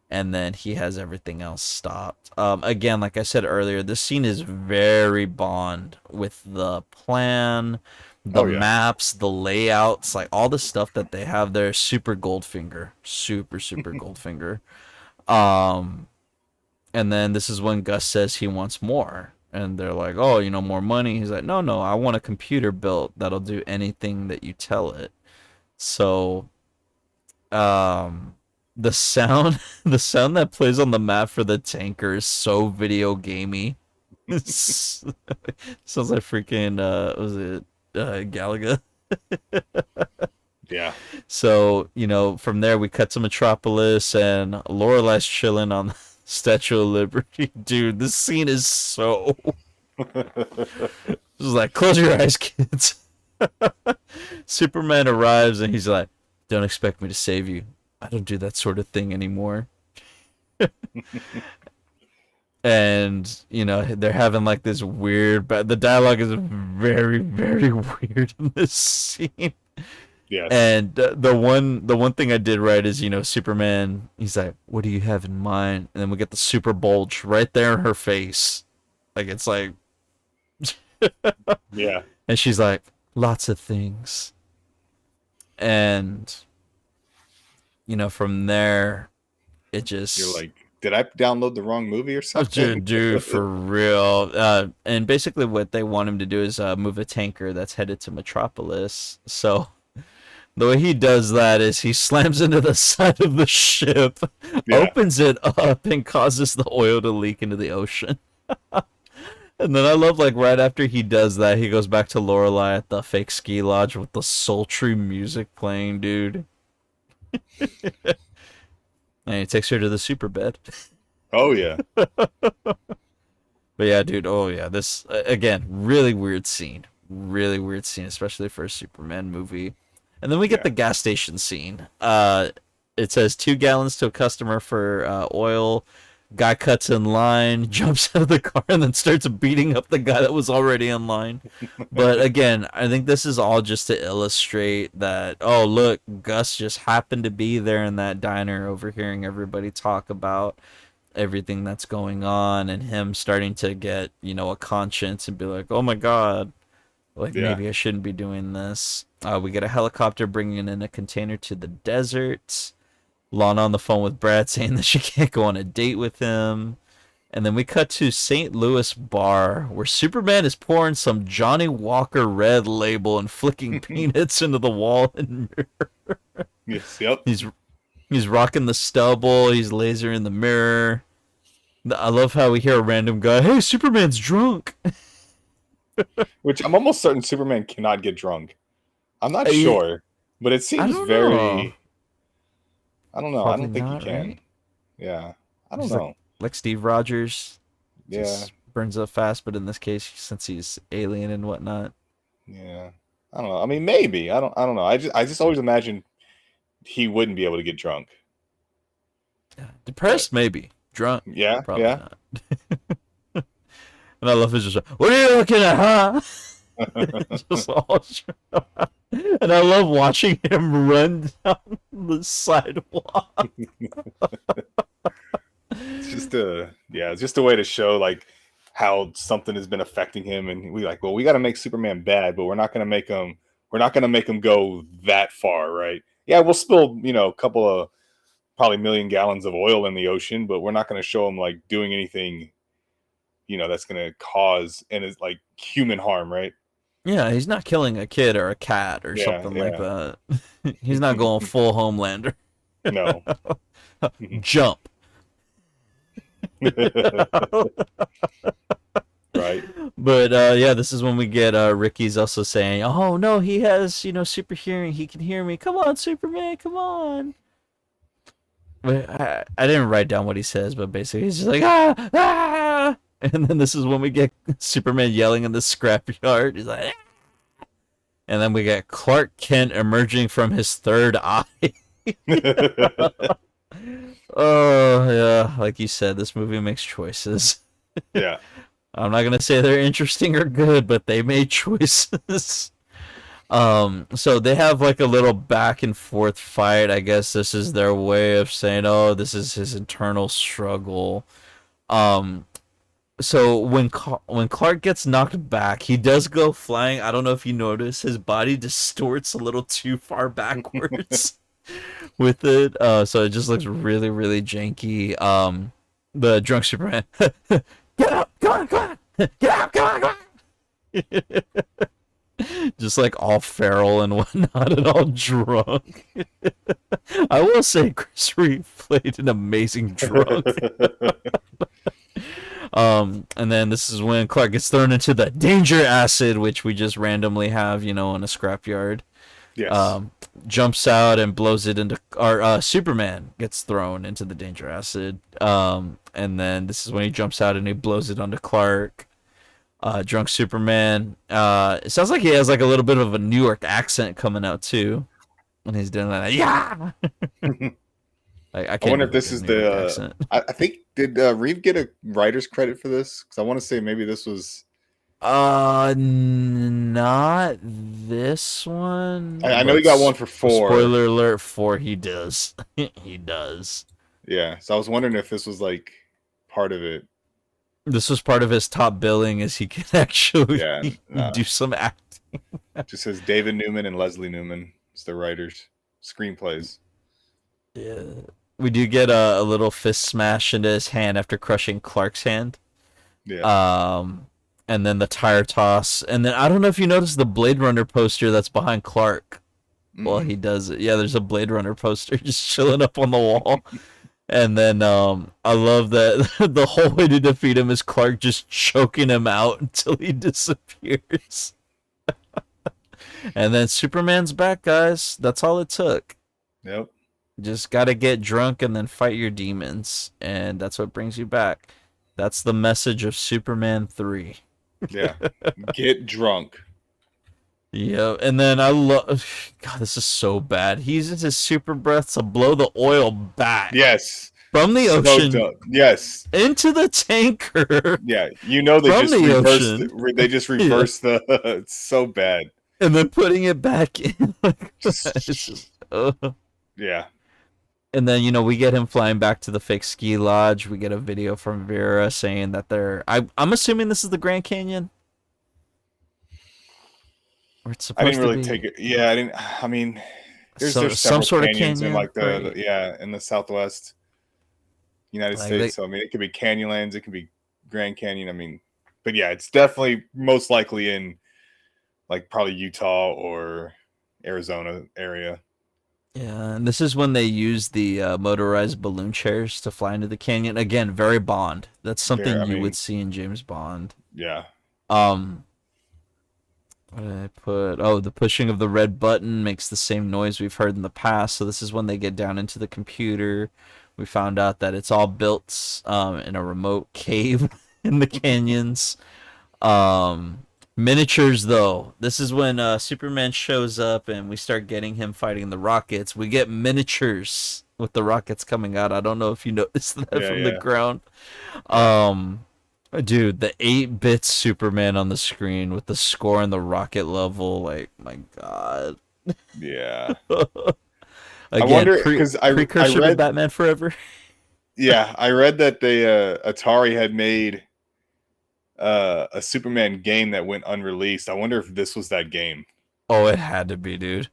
And then he has everything else stopped. Again, like I said earlier, this scene is very Bond with the plan, the maps, the layouts, like all the stuff that they have there. Super Goldfinger, super Goldfinger. And then this is when Gus says he wants more, and they're like, "Oh, more money." He's like, "No, I want a computer built that'll do anything that you tell it." So, the sound the sound that plays on the map for the tanker is so video gamey. Sounds like freaking was it Galaga? Yeah. So, from there we cut to Metropolis and Lorelai's chilling on the Statue of Liberty. Dude, this scene is so just like, close your eyes, kids. Superman arrives and he's like, don't expect me to save you. I don't do that sort of thing anymore. And, they're having like this weird, but the dialogue is very, very weird in this scene. Yes. And the one thing I did right is, Superman, he's like, what do you have in mind? And then we get the super bulge right there in her face. Like, it's like, yeah. And she's like, lots of things. And, from there, it just... You're like, did I download the wrong movie or something? Dude, for real. And basically what they want him to do is move a tanker that's headed to Metropolis. So the way he does that is he slams into the side of the ship, opens it up, and causes the oil to leak into the ocean. And then I love, like, right after he does that, he goes back to Lorelai at the fake ski lodge with the sultry music playing, dude. And he takes her to the super bed. Oh, yeah. But yeah, dude, oh yeah, this, again, really weird scene. Really weird scene, especially for a Superman movie. And then we get the gas station scene. It says 2 gallons to a customer for oil. Guy cuts in line, jumps out of the car, and then starts beating up the guy that was already in line. But again, I think this is all just to illustrate that, oh, look, Gus just happened to be there in that diner overhearing everybody talk about everything that's going on and him starting to get, a conscience and be like, oh my God, like maybe I shouldn't be doing this. We get a helicopter bringing in a container to the desert. Lana on the phone with Brad saying that she can't go on a date with him. And then we cut to St. Louis bar where Superman is pouring some Johnny Walker Red Label and flicking peanuts into the wall and mirror. Yes, yep. He's rocking the stubble. He's laser in the mirror. I love how we hear a random guy, hey, Superman's drunk. Which I'm almost certain Superman cannot get drunk. I'm not sure, but it seems very... I don't know. Probably I don't think not, he can. right? Yeah. I don't know. Like Steve Rogers. Yeah. Just burns up fast, but in this case, since he's alien and whatnot. Yeah. I don't know. I mean, maybe. I don't know. I just always imagined he wouldn't be able to get drunk. Yeah. Depressed, maybe. Drunk. Yeah. Probably not. And I love his just, what are you looking at, huh? Just all and I love watching him run down the sidewalk. It's just a way to show like how something has been affecting him, and we got to make Superman bad, but we're not gonna make him go that far, right? Yeah, we'll spill a couple of probably a million gallons of oil in the ocean, but we're not going to show him like doing anything, that's going to cause and is like human harm, right? Yeah, he's not killing a kid or a cat or Yeah, something like yeah. that. He's not going full Homelander. No. Jump. Right. But yeah, this is when we get Ricky's also saying, "Oh no, he has super hearing. He can hear me. Come on, Superman, come on." But I didn't write down what he says, but basically he's just like ah ah, and then this is when we get Superman yelling in the scrapyard. He's like, ah! And then we get Clark Kent emerging from his third eye. Oh yeah, like you said, this movie makes choices. Yeah. I'm not gonna say they're interesting or good, but they made choices. So they have like a little back and forth fight. I guess this is their way of saying, oh, this is his internal struggle. Um, so when Clark gets knocked back, he does go flying. I don't know if you notice, his body distorts a little too far backwards with it. So it just looks really, really janky. The drunk Superman, get up, come on, come on, get out, come on, come on. Just like all feral and whatnot and all drunk. I will say Chris Reeve played an amazing drunk. And then this is when Clark gets thrown into the danger acid, which we just randomly have, in a scrapyard. Yes. Jumps out and blows it into, or Superman gets thrown into the danger acid. And then this is when he jumps out and he blows it onto Clark. Drunk Superman. It sounds like he has like a little bit of a New York accent coming out too when he's doing that. Yeah. I wonder if this is the. I think did Reeve get a writer's credit for this? Because I want to say maybe this was. Not this one. I know he got one for 4. Spoiler alert: 4. He does. He does. Yeah. So I was wondering if this was like part of it. This was part of his top billing, as he can actually do some acting. It just says David Newman and Leslie Newman. It's the writers. Screenplays. Yeah. We do get a little fist smash into his hand after crushing Clark's hand. Yeah. And then the tire toss. And then I don't know if you noticed the Blade Runner poster that's behind Clark while he does it. Yeah, there's a Blade Runner poster just chilling up on the wall. And then I love that the whole way to defeat him is Clark just choking him out until he disappears. And then Superman's back, guys. That's all it took. Yep. Just gotta get drunk and then fight your demons. And that's what brings you back. That's the message of Superman 3. Yeah. Get drunk. Yeah, and then I love... God, this is so bad. He uses his super breath to blow the oil back. Yes. From the ocean. Yes. Into the tanker. Yeah. You know they From just the reversed ocean. They just reversed the... It's so bad. And then putting it back in. Yeah. And then, we get him flying back to the fake ski lodge. We get a video from Vera saying that they're... I'm assuming this is the Grand Canyon. Or it's supposed I didn't really to be. take it. Yeah, I didn't... I mean, there's Some sort of canyons canyon. in like right. in the Southwest United States. So, I mean, it could be Canyonlands. It could be Grand Canyon. I mean, but yeah, it's definitely most likely in like probably Utah or Arizona area. Yeah, and this is when they use the motorized balloon chairs to fly into the canyon. Again, very Bond. That's something you would see in James Bond. Yeah. What did I put? Oh, the pushing of the red button makes the same noise we've heard in the past. So this is when they get down into the computer. We found out that it's all built in a remote cave in the canyons. Miniatures, though. This is when Superman shows up and we start getting him fighting the rockets. We get miniatures with the rockets coming out. I don't know if you noticed that from the ground. Dude, the 8-bit Superman on the screen with the score and the rocket level. Like, my God. Yeah. Again, I wonder, because precursor to Batman Forever. Yeah, I read that Atari had made a Superman game that went unreleased. I wonder if this was that game. Oh, it had to be, dude.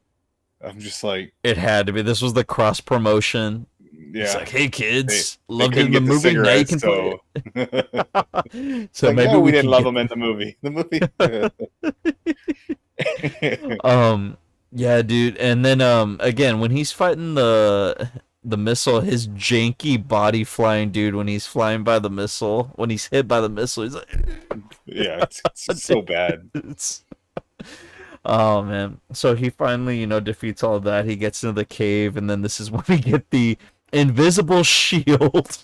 I'm just like... It had to be. This was the cross promotion. He's Yeah, like, "Hey they kids, they loved it couldn't in the get the movie. Now you cigarettes, can play so it." it's So like, maybe no, we we didn't could love get him in the movie. The movie. um yeah, dude. And then again, when he's fighting the missile, his janky body flying dude when he's flying by the missile, when he's hit by the missile, he's like Yeah, it's so bad. it's, oh man. So he finally, defeats all of that. He gets into the cave, and then this is when we get the invisible shield.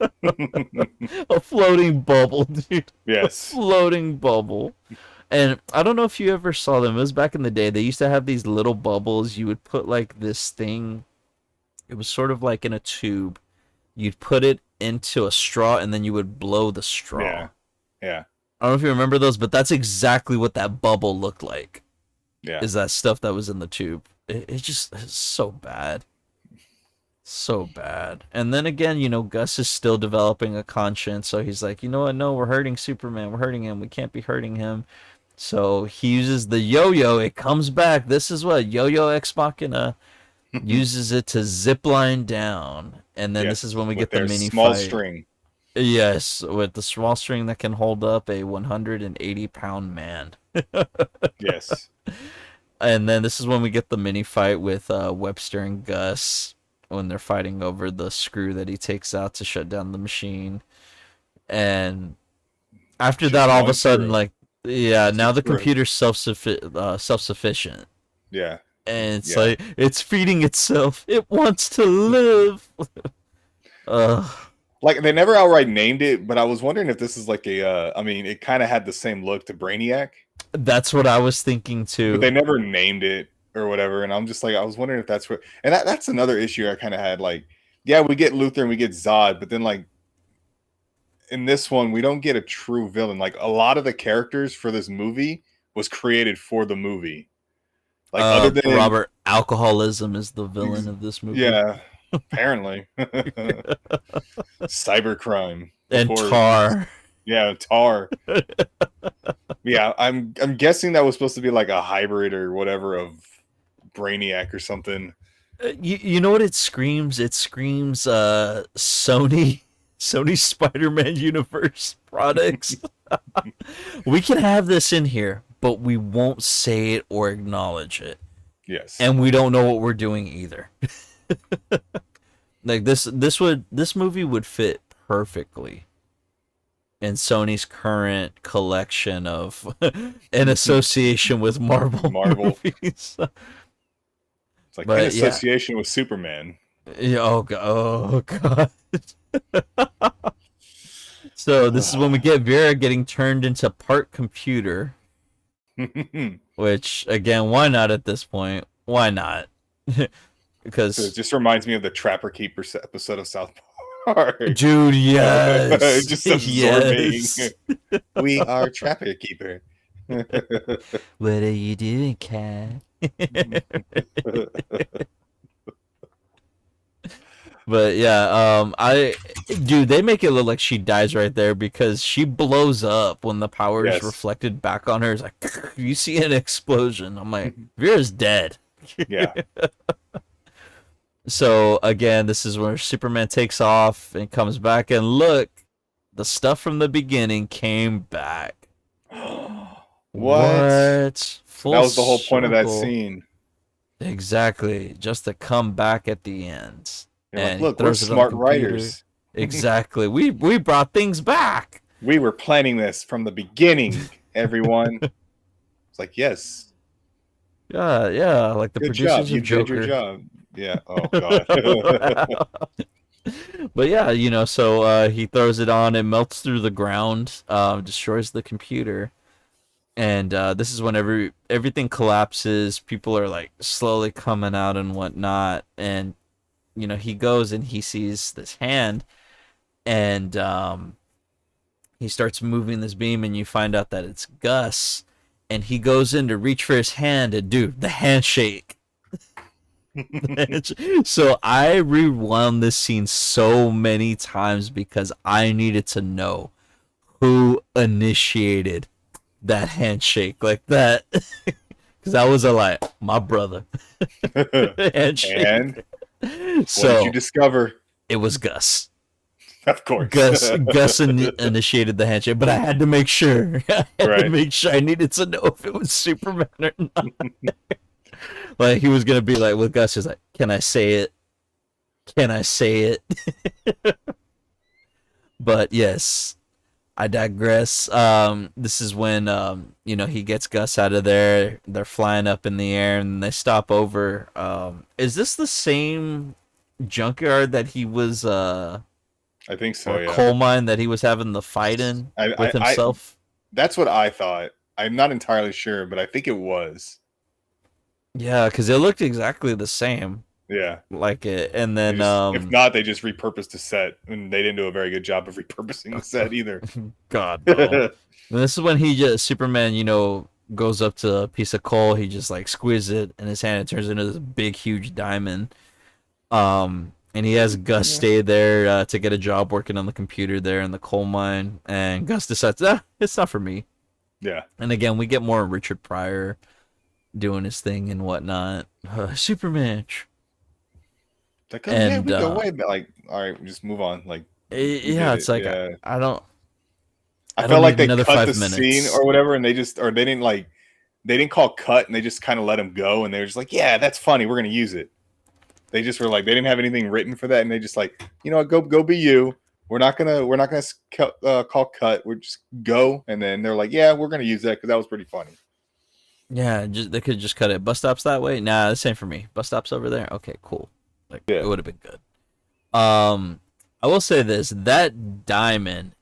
A floating bubble, dude. A Yes. floating bubble. And I don't know if you ever saw them. It was back in the day. They used to have these little bubbles. You would put like this thing. It was sort of like in a tube. You'd put it into a straw and then you would blow the straw. Yeah. Yeah. I don't know if you remember those, but that's exactly what that bubble looked like. Yeah. Is that stuff that was in the tube. It's so bad. So bad. And then again, Gus is still developing a conscience. So he's like, you know what? No, we're hurting Superman. We're hurting him. We can't be hurting him. So he uses the yo-yo. It comes back. This is what Yo-Yo Ex Machina uses it to zip line down. And then this is when we with get the their mini small fight. string. Yes, with the small string that can hold up a 180-pound man. Yes. And then this is when we get the mini fight with Webster and Gus when they're fighting over the screw that he takes out to shut down the machine. And after that, all of a sudden, like, yeah, now the computer's self-sufficient. Yeah. And it's like, it's feeding itself. It wants to live. Like, they never outright named it, but I was wondering if this is like a, I mean, it kind of had the same look to Brainiac. That's what I was thinking too. But they never named it or whatever. And I'm just like, I was wondering if that's what, and that's another issue I kind of had. Like, yeah, we get Luthor and we get Zod, but then like, in this one, we don't get a true villain. Like, a lot of the characters for this movie was created for the movie. Like, other than Robert, alcoholism is the villain of this movie. Yeah, apparently. Cybercrime. And Tar. Yeah, Tar. Yeah, I'm guessing that was supposed to be like a hybrid or whatever of Brainiac or something. You know what it screams? It screams Sony Spider-Man universe products. We can have this in here, but we won't say it or acknowledge it. Yes. And we don't know what we're doing either. Like this movie would fit perfectly in Sony's current collection of in association with Marvel movies. It's like in association with Superman. Yeah, oh god. So this is when we get Vera getting turned into part computer. Which, again, why not at this point? Why not? Because it just reminds me of the Trapper Keeper episode of South Park. Dude, yes. Just absorbing. Yes. We are Trapper Keeper. What are you doing, cat? But yeah, they make it look like she dies right there because she blows up when the power is reflected back on her. It's like, you see an explosion. I'm like, Vera's dead. Yeah. So again, this is where Superman takes off and comes back, and look, the stuff from the beginning came back. What? That was the whole point of that scene. Exactly, just to come back at the end. And like, look, we're smart writers. Exactly. We brought things back. We were planning this from the beginning, everyone. It's like, yes. Yeah, like the good producers job. of Joker. You did your job. Yeah. Oh god. But yeah, so he throws it on, it melts through the ground, destroys the computer. And this is when everything collapses, people are like slowly coming out and whatnot, and he goes and he sees this hand, and he starts moving this beam, and you find out that it's Gus, and he goes in to reach for his hand, and dude, the handshake. So I rewound this scene so many times because I needed to know who initiated that handshake like that. Because I was like, my brother. Handshake. What did you So discover? it was Gus. Of course. Gus initiated the handshake, but I had to make sure. I had to Right. make sure. I needed to know if it was Superman or not. Like he was gonna be like with Gus, he's like, "Can I say it? Can I say it?" But yes, I digress. This is when he gets Gus out of there. They're flying up in the air, and they stop over. Is this the same junkyard that he was I think so, or yeah. coal mine that he was having the fight in with I himself? that's what I thought. I'm not entirely sure, but I think it was. Yeah, because it looked exactly the same, Yeah. like it. And They then just, if not, they just repurposed the set, and they didn't do a very good job of repurposing the set either. God no. And this is when he just Superman, goes up to a piece of coal. He just like squeezes it in his hand. It turns into this big, huge diamond. And he has Gus stay there to get a job working on the computer there in the coal mine. And Gus decides, it's not for me. Yeah. And again, we get more Richard Pryor doing his thing and whatnot. Superman. Like, oh yeah, And we go way back. Like, all right, just move on. Like, we yeah, did it's it. like Yeah. I don't. I I felt don't like need they another cut the 5 scene minutes. or whatever, and they didn't call cut, and they just kind of let him go, and they were just like, yeah, that's funny, we're gonna use it. They just were like, they didn't have anything written for that, and they just like, you know what, go be you. We're not gonna call cut. We're just go, and then they're like, yeah, we're gonna use that because that was pretty funny. Yeah, they could just cut it. Bus stops that way? Nah, this ain't for me. Bus stops over there? Okay, cool. Like it Yeah, would have been good. I will say this, that diamond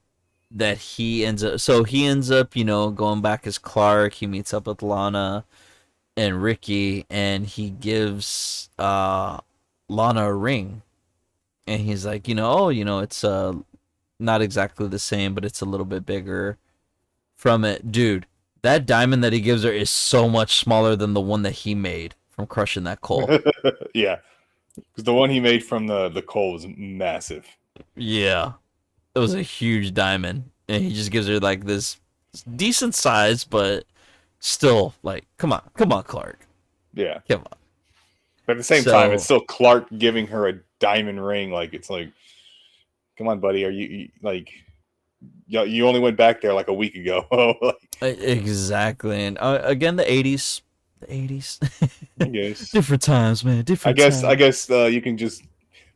that he ends up, going back as Clark. He meets up with Lana and Ricky, and he gives Lana a ring. And he's like, it's not exactly the same, but it's a little bit bigger from it. Dude, that diamond that he gives her is so much smaller than the one that he made from crushing that coal. yeah, because the one he made from the coal was massive. Yeah. It was a huge diamond. And he just gives her like this decent size, but still like, come on, Clark. Yeah, Come on. but at the same time, it's still Clark giving her a diamond ring. Like, it's like, come on, buddy, are you like? You only went back there like a week ago. Exactly. And again, the 80s. The 80s. I guess. Different times, man. Different times. I guess you can just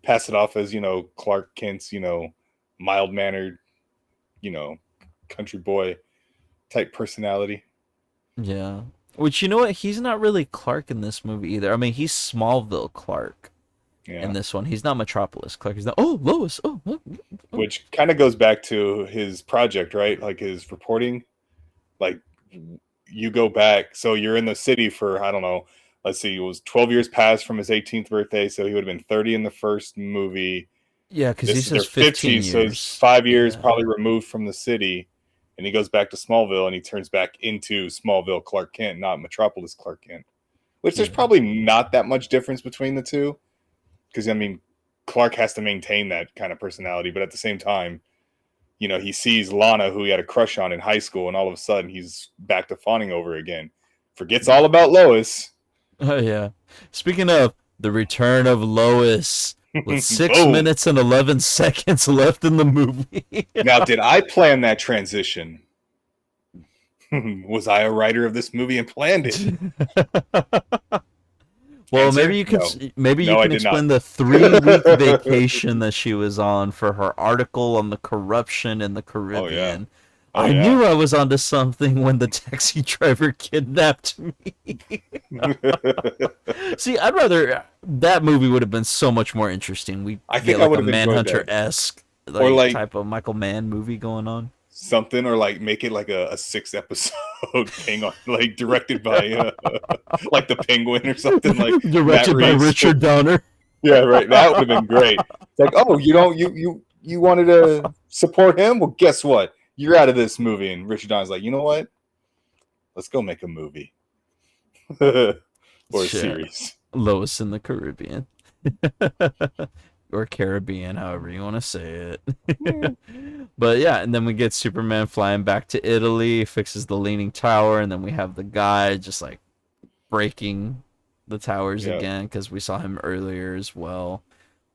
pass it off as, Clark Kent's, mild mannered, country boy type personality. Yeah. Which, you know what? He's not really Clark in this movie either. I mean, he's Smallville Clark in this one. He's not Metropolis Clark. He's not, Lois. Oh. Which kind of goes back to his project, right? Like his reporting. Like, you go back. So you're in the city for, I don't know, let's see, it was 12 years passed from his 18th birthday. So he would have been 30 in the first movie. Yeah, because he says 15 years. So it's 5 years probably removed from the city. And he goes back to Smallville, and he turns back into Smallville Clark Kent, not Metropolis Clark Kent. Which there's probably not that much difference between the two. Because, I mean, Clark has to maintain that kind of personality. But at the same time, he sees Lana, who he had a crush on in high school, and all of a sudden he's back to fawning over again. Forgets all about Lois. Oh, yeah. Speaking of the return of Lois, with 6 minutes and 11 seconds left in the movie. Now, did I plan that transition? Was I a writer of this movie and planned it? Well, Answer? maybe you can explain not. the 3-week vacation that she was on for her article on the corruption in the Caribbean. I knew I was onto something when the taxi driver kidnapped me. See, I'd rather that movie would have been so much more interesting. I get like a Manhunter-esque type of Michael Mann movie going on. Something, or like make it like a 6-episode thing, like directed by like the Penguin or something, like directed by Richard Donner. Yeah, right. That would have been great. It's like, oh, you wanted to support him? Well, guess what? You're out of this movie. And Richard Donner's like, you know what? Let's go make a movie or a series. Lois in the Caribbean. Or Caribbean, however you want to say it. But yeah, and then we get Superman flying back to Italy, fixes the leaning tower, and then we have the guy just like breaking the towers Yeah. again because we saw him earlier as well.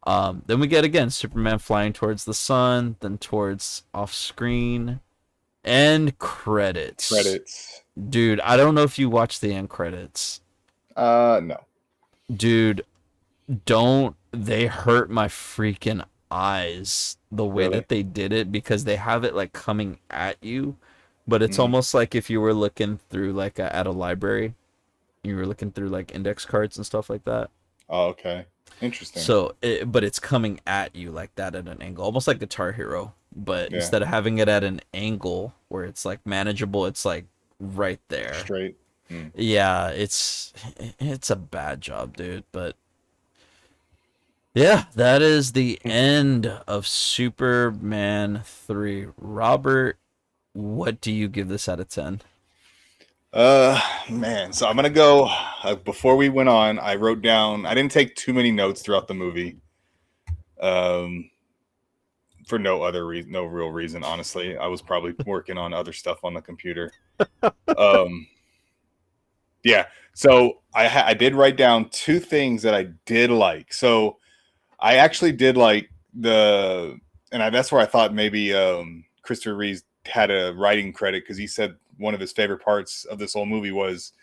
Then we get again Superman flying towards the sun, then towards off screen, end credits. Credits. Dude, I don't know if you watched the end credits. No. Dude, don't they hurt my freaking eyes the way Really? that they did it because they have it like coming at you, but it's Mm-hmm. almost like if you were looking through like at a library, you were looking through like index cards and stuff like that. Oh, okay. Interesting. But it's coming at you like that at an angle, almost like Guitar Hero. But Yeah. instead of having it at an angle where it's like manageable, it's like right there. Straight. Mm. Yeah, it's a bad job, dude. But yeah, that is the end of Superman 3. Robert, what do you give this out of 10? Man. So I'm gonna go. Before we went on, I wrote down. I didn't take too many notes throughout the movie. Um, for no other reason, no real reason. Honestly, I was probably working on other stuff on the computer. Um, yeah. So I did write down two things that I did like. So I actually did like that's where I thought maybe Christopher Reeve had a writing credit because he said one of his favorite parts of this whole movie was,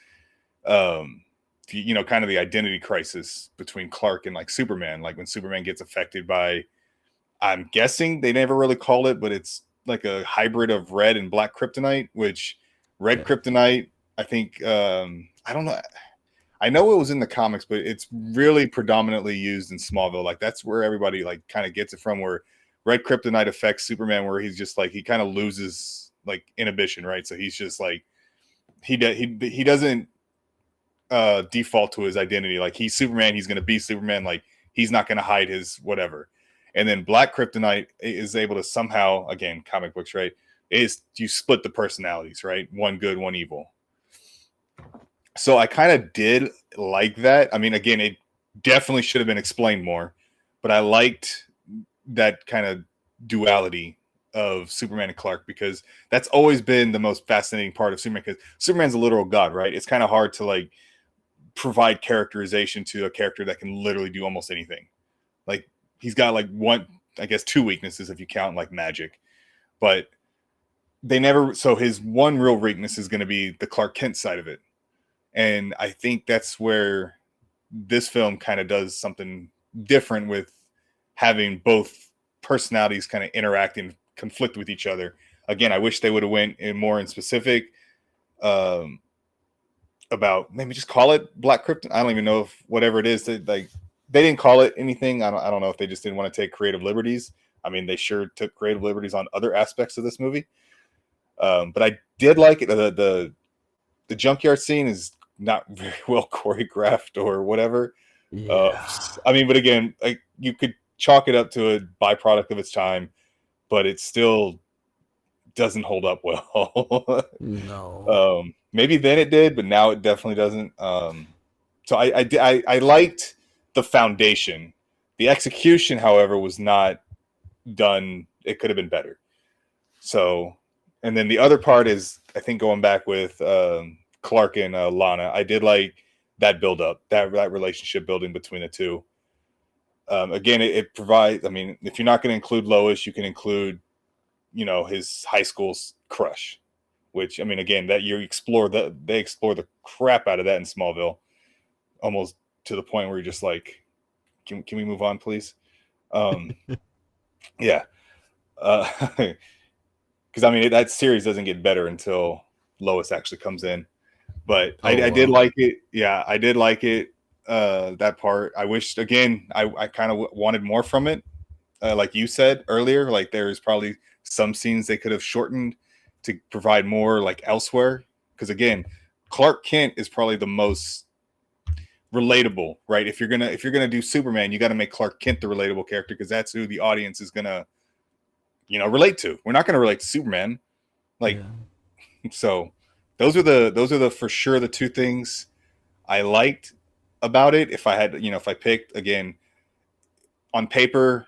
um, kind of the identity crisis between Clark and like Superman. Like when Superman gets affected by, I'm guessing they never really call it, but it's like a hybrid of red and black kryptonite, which red Yeah. kryptonite, I think, I don't know. I know it was in the comics, but it's really predominantly used in Smallville. Like that's where everybody like kind of gets it from. Where red kryptonite affects Superman, where he's just like he kind of loses like inhibition, right? So he's just like he doesn't default to his identity. Like he's Superman, he's going to be Superman. Like he's not going to hide his whatever. And then black kryptonite is able to somehow, again, comic books, right? Is you split the personalities, right? One good, one evil. So I kind of did like that. I mean, again, it definitely should have been explained more, but I liked that kind of duality of Superman and Clark because that's always been the most fascinating part of Superman because Superman's a literal god, right? It's kind of hard to like provide characterization to a character that can literally do almost anything. Like he's got like one, I guess, two weaknesses if you count like magic, but they never. So his one real weakness is going to be the Clark Kent side of it. And I think that's where this film kind of does something different with having both personalities kind of interact and conflict with each other. Again, I wish they would have went in more in specific um, about maybe just call it Black Krypton. I don't even know if whatever it is that like they didn't call it anything. I don't know if they just didn't want to take creative liberties. I mean, they sure took creative liberties on other aspects of this movie. But I did like it. The junkyard scene is not very well choreographed or whatever. Uh, Yeah. I mean, but again, like you could chalk it up to a byproduct of its time, but it still doesn't hold up well. No. Maybe then it did, but now it definitely doesn't. So I liked the foundation. The execution, however, was not done. It could have been better. So, and then the other part is, I think going back with Clark and Lana, I did like that build up, that relationship building between the two. Again, it provides. I mean, if you're not going to include Lois, you can include, his high school's crush. Which I mean, again, that they explore the crap out of that in Smallville, almost to the point where you're just like, can we move on, please? Um, yeah, because I mean that series doesn't get better until Lois actually comes in. But Oh I did wow. like it. Yeah, I did like it. That part. I wished again. I kind of wanted more from it. Like you said earlier, like there's probably some scenes they could have shortened to provide more like elsewhere. Because again, Clark Kent is probably the most relatable, right? If you're gonna do Superman, you got to make Clark Kent the relatable character because that's who the audience is gonna relate to. We're not gonna relate to Superman, like Yeah. so. Those are the for sure the two things I liked about it. If I had, if I picked again on paper,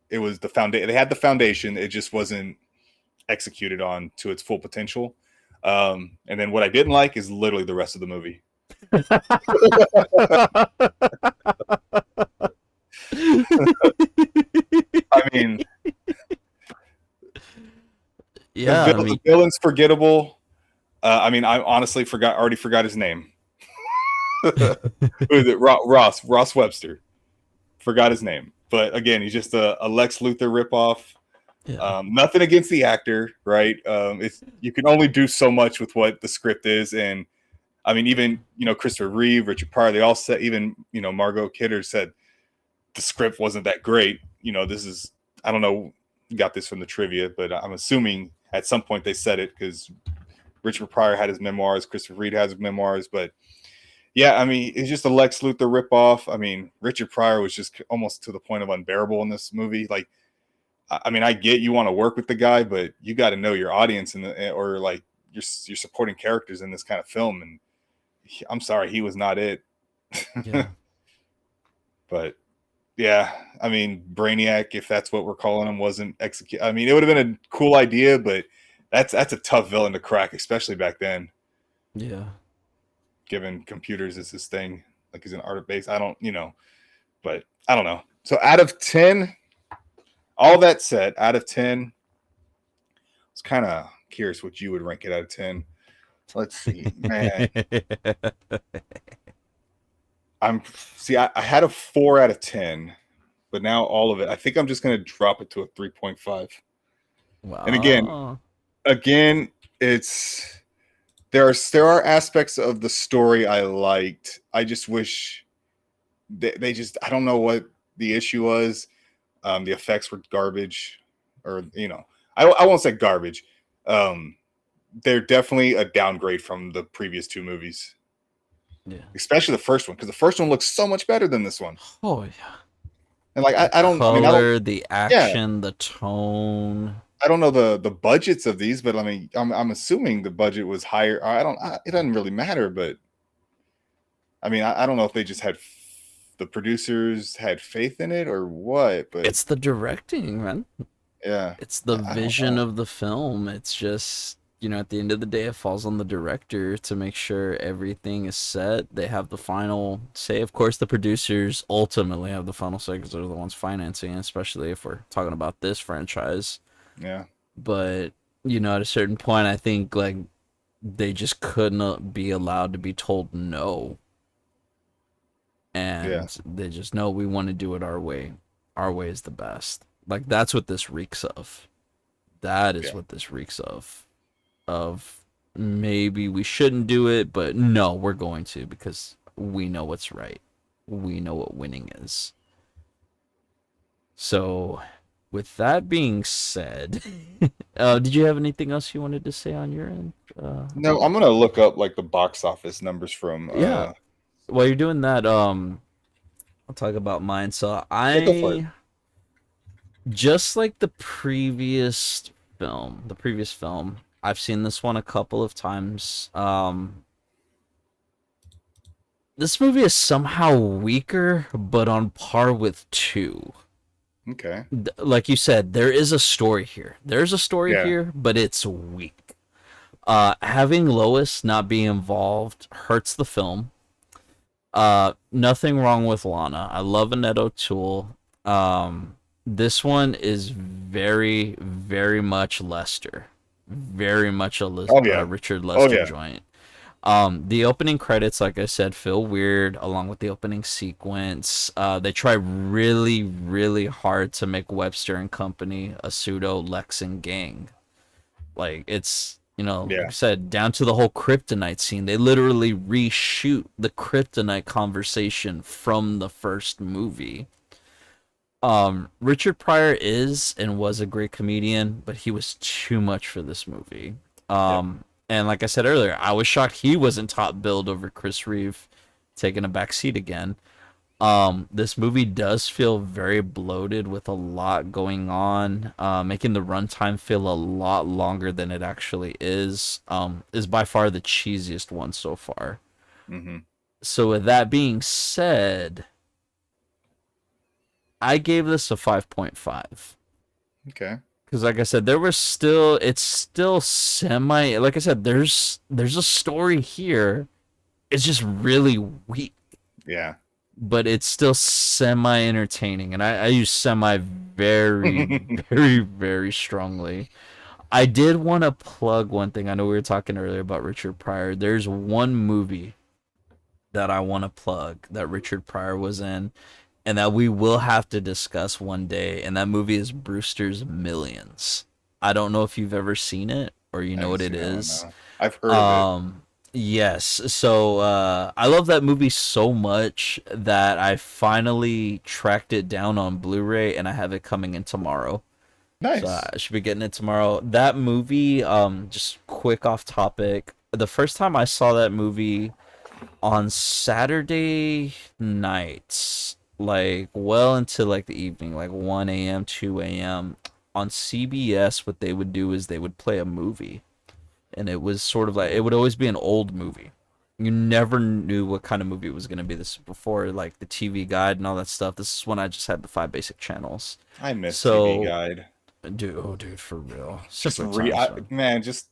it was the foundation. They had the foundation. It just wasn't executed on to its full potential. And then what I didn't like is literally the rest of the movie. I mean, Yeah, I the mean, villain's forgettable. I mean, I honestly already forgot his name. Who is it? Ross Webster. Forgot his name. But again, he's just a Lex Luthor ripoff. yeah, Nothing against the actor, right? It's you can only do so much with what the script is, and I mean, even Christopher Reeve, Richard Pryor, they all said, even Margot Kidder said the script wasn't that great. This is I don't know, got this from the trivia, but I'm assuming at some point they said it because Richard Pryor had his memoirs, Christopher Reeve has his memoirs, but yeah, I mean, it's just a Lex Luthor ripoff. I mean, Richard Pryor was just almost to the point of unbearable in this movie. Like, I mean, I get you want to work with the guy, but you got to know your audience or like you're supporting characters in this kind of film. And I'm sorry, he was not it. yeah, But yeah, I mean, Brainiac, if that's what we're calling him, wasn't execute. I mean, it would have been a cool idea, but that's a tough villain to crack, especially back then, yeah. given computers is his thing. Like he's an art base. I don't, but I don't know. So out of 10, all that said, out of 10, I was kind of curious what you would rank it out of 10. Let's see, man. I had a 4 out of 10, but now all of it, I think I'm just gonna drop it to a 3.5. And Wow. again, it's there are aspects of the story I liked. I just wish they just I don't know what the issue was. The effects were garbage, or I won't say garbage. Um, they're definitely a downgrade from the previous two movies, Yeah. especially the first one, because the first one looks so much better than this one. Oh yeah. And like The I don't, I mean, I don't, color, the yeah, action, the tone. I don't know the budgets of these, but I mean, I'm assuming the budget was higher. It doesn't really matter, but I mean, I don't know if they just had the producers had faith in it or what, but It's the directing, man. yeah, It's the I don't vision know. of the film. It's just, at the end of the day, it falls on the director to make sure everything is set. They have the final say. Of course, the producers ultimately have the final say because they're the ones financing it, especially if we're talking about this franchise. Yeah, But, at a certain point, I think, like, they just couldn't be allowed to be told no. yeah, And they just know we want to do it our way. Our way is the best. Like, that's what this reeks of. That is yeah. what this reeks of. Of maybe we shouldn't do it, but no, we're going to because we know what's right. We know what winning is. So, with that being said, did you have anything else you wanted to say on your end? No, I'm gonna look up like the box office numbers from. Yeah. While you're doing that, I'll talk about mine. So Yeah, go for it. I just like the previous film. I've seen this one a couple of times. This movie is somehow weaker, but on par with two. Okay. Like you said, there is a story here. There's a story Yeah. here, but it's weak. Having Lois not be involved hurts the film. Nothing wrong with Lana. I love Annette O'Toole. This one is very, very much Lester. Very much a Oh yeah. Richard Oh Lester yeah. joint. The opening credits, like I said, feel weird along with the opening sequence. They try really, really hard to make Webster and Company a pseudo Lex and gang. Like it's like I Yeah. said, down to the whole Kryptonite scene. They literally reshoot the Kryptonite conversation from the first movie. Richard Pryor is and was a great comedian, but he was too much for this movie. Yep. And like I said earlier, I was shocked he wasn't top billed over Chris Reeve taking a back seat again. This movie does feel very bloated with a lot going on, making the runtime feel a lot longer than it actually is by far the cheesiest one so far. Mm-hmm. So with that being said, I gave this a 5.5. Okay. Because like I said, it's still semi, like I said, there's a story here, it's just really weak, Yeah. but it's still semi entertaining. And I use semi very, very, very strongly. I did want to plug one thing. I know we were talking earlier about Richard Pryor. There's one movie that I want to plug that Richard Pryor was in, and that we will have to discuss one day. And that movie is Brewster's Millions. I don't know if you've ever seen it or you I know haven't what it seen that one is. now. I've heard of it. Yes. So I love that movie so much that I finally tracked it down on Blu-ray and I have it coming in tomorrow. So Nice. I should be getting it tomorrow. That movie, just quick off topic. The first time I saw that movie on Saturday nights, like well into like the evening, like 1 a.m., 2 a.m. on CBS, what they would do is they would play a movie. And it was sort of like, it would always be an old movie. You never knew what kind of movie it was going to be. This is before like the TV guide and all that stuff. This is when I just had the five basic channels. I miss TV So, Guide. dude, oh, dude, for real. Just Simpler times, man. man, just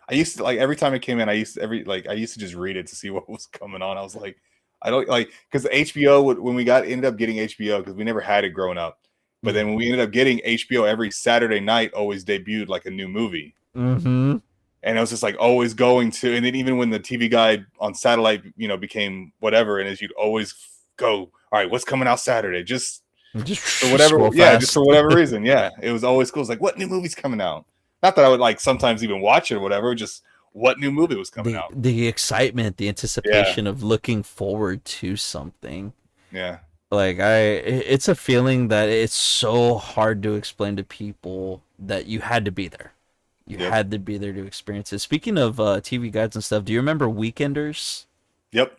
I used to like every time it came in, I used to just read it to see what was coming on. I was like, I don't like because HBO would when we ended up getting HBO because we never had it growing up. But then when we ended up getting HBO every Saturday night, always debuted like a new movie. Mm-hmm. And I was just like always going to, and then even when the TV guide on satellite, became whatever, and as you'd always go, all right, what's coming out Saturday? Just Just for whatever, scroll yeah, just fast. for whatever reason, yeah. It was always cool. It's like, what new movie's coming out? Not that I would like sometimes even watch it or whatever, just what new movie was coming out. The excitement, the Yeah, anticipation of looking forward to something. yeah, Like it's a feeling that it's so hard to explain to people that you had to be there. You yep, had to be there to experience it. Speaking of TV guides and stuff, do you remember Weekenders? yep.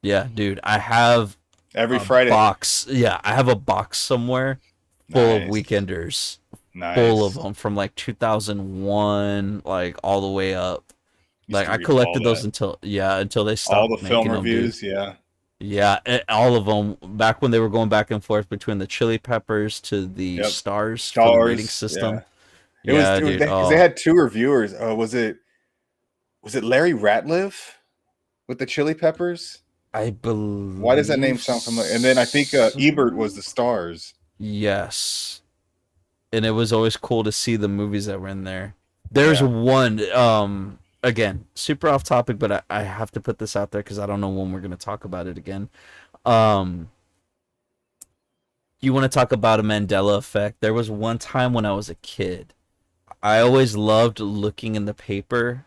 Yeah, dude, I have Every a Friday, box. Yeah, I have a box somewhere full of nice, Weekenders, full of nice. them from like 2001, like all the way up. Used Like to I read all collected those that, until they all the stopped film making them, dude. reviews. Yeah, Yeah, all of them. Back when they were going back and forth between the Chili Peppers to the yep. Stars for the rating Stars, yeah. system. It was Yeah, dude. because they Oh, had two reviewers. Was it Larry Ratliff with the Chili Peppers? I Why does that believe name sound familiar? And then I think Ebert was so. the Stars. Yes, and it was always cool to see the movies that were in there. There's Yeah, one. Again, super off topic, but I have to put this out there because I don't know when we're gonna talk about it again. Um, you want to talk about a Mandela effect? There was one time when I was a kid. I always loved looking in the paper,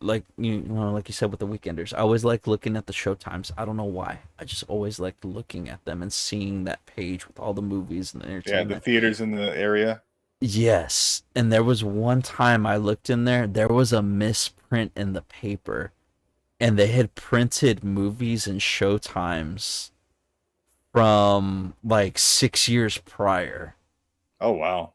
like like you said with the Weekenders. I always liked looking at the showtimes. I don't know why. I just always liked looking at them and seeing that page with all the movies and the yeah. The entertainment. theaters in the area. Yes, and there was one time I looked in there. There was a misprint in the paper, and they had printed movies and showtimes from like 6 years prior. Oh wow.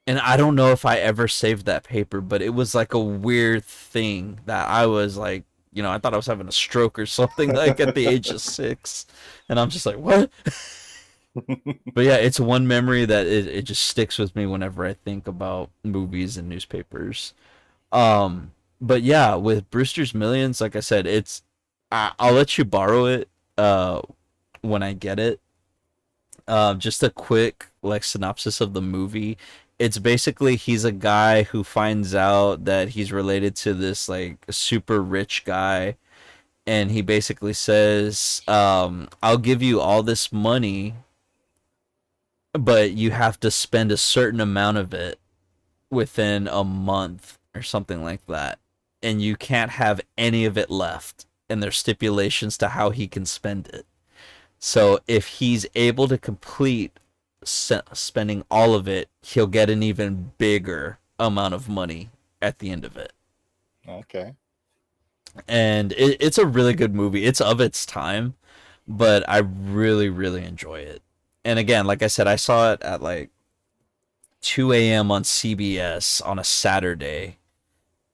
And I don't know if I ever saved that paper, but it was like a weird thing that I was like, I thought I was having a stroke or something like at the age of 6. And I'm just like, what? But yeah, it's one memory that it just sticks with me whenever I think about movies and newspapers. But yeah, with Brewster's Millions, like I said, I'll let you borrow it when I get it. Just a quick like synopsis of the movie. It's basically he's a guy who finds out that he's related to this like super rich guy, and he basically says, "I'll give you all this money, but you have to spend a certain amount of it within a month or something like that, and you can't have any of it left." And there's stipulations to how he can spend it. So if he's able to complete spending all of it, he'll get an even bigger amount of money at the end of it. Okay. And it's a really good movie. It's of its time, but I really, really enjoy it. And again, like I said, I saw it at like 2 a.m. on CBS on a Saturday.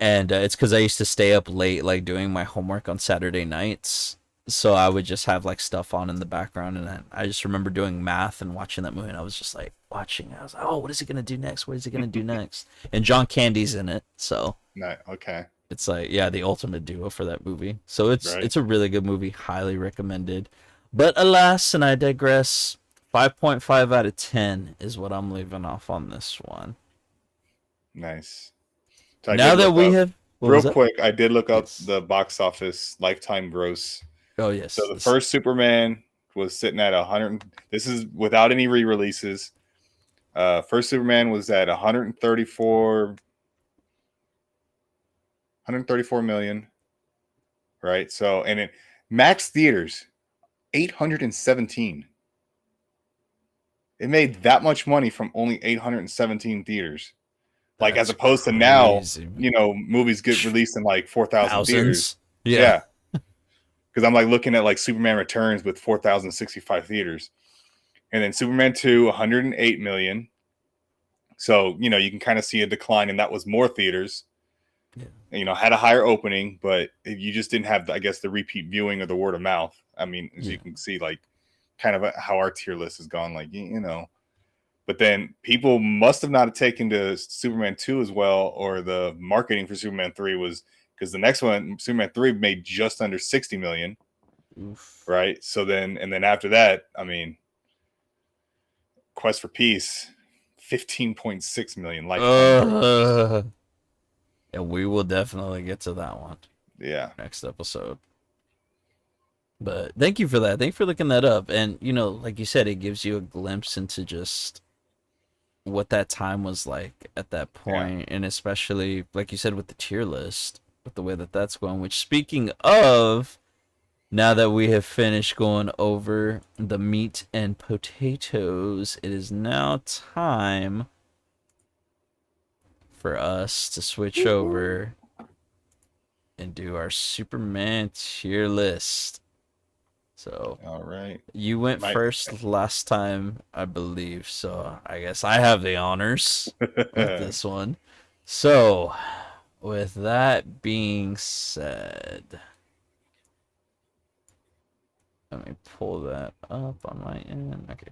And it's because I used to stay up late, like doing my homework on Saturday nights. So I would just have like stuff on in the background, and then I just remember doing math and watching that movie, and I was just like watching. I was like, "Oh, what is he gonna do next? What is he gonna do next?" And John Candy's in it, so No, okay. It's like, yeah, the ultimate duo for that movie. So right? it's a really good movie, highly recommended. But alas, and I digress. 5.5 out of 10 is what I'm leaving off on this one. Nice. So I Now did that look we up have, what real was that? quick. I did look up Yes. the box office lifetime gross. Oh So yes. the This, first Superman was sitting at 100. This is without any re-releases. First Superman was at 134 million, right? So and it max theaters 817. It made that much money from only 817 theaters. Like as that's opposed to now, crazy. movies get released in like 4,000 theaters. Thousands. Yeah. Yeah, because I'm like looking at like Superman Returns with 4,065 theaters, and then Superman 2 108 million. So you can kind of see a decline, and that was more theaters. Yeah. Had a higher opening, but you just didn't have, I guess, the repeat viewing or the word of mouth. I mean, as you Yeah. can see, like kind of how our tier list has gone, like But then people must have not taken to Superman 2 as well, or the marketing for Superman 3 was because the next one, Superman 3, made just under 60 million, Oof. right? So then, and then after that, I mean, Quest for Peace, 15.6 million lifetime gross. Uh, and we will definitely get to that one Yeah. next episode. But thank you for that. Thank you for looking that up. And like you said, it gives you a glimpse into just what that time was like at that Yeah. point, and especially like you said with the tier list, with the way that that's going. Which, speaking of, now that we have finished going over the meat and potatoes, it is now time for us to switch over and do our Superman tier list. So All right. you went My first last time, I believe. So I guess I have the honors with this one. So, with that being said, let me pull that up on my end. Okay.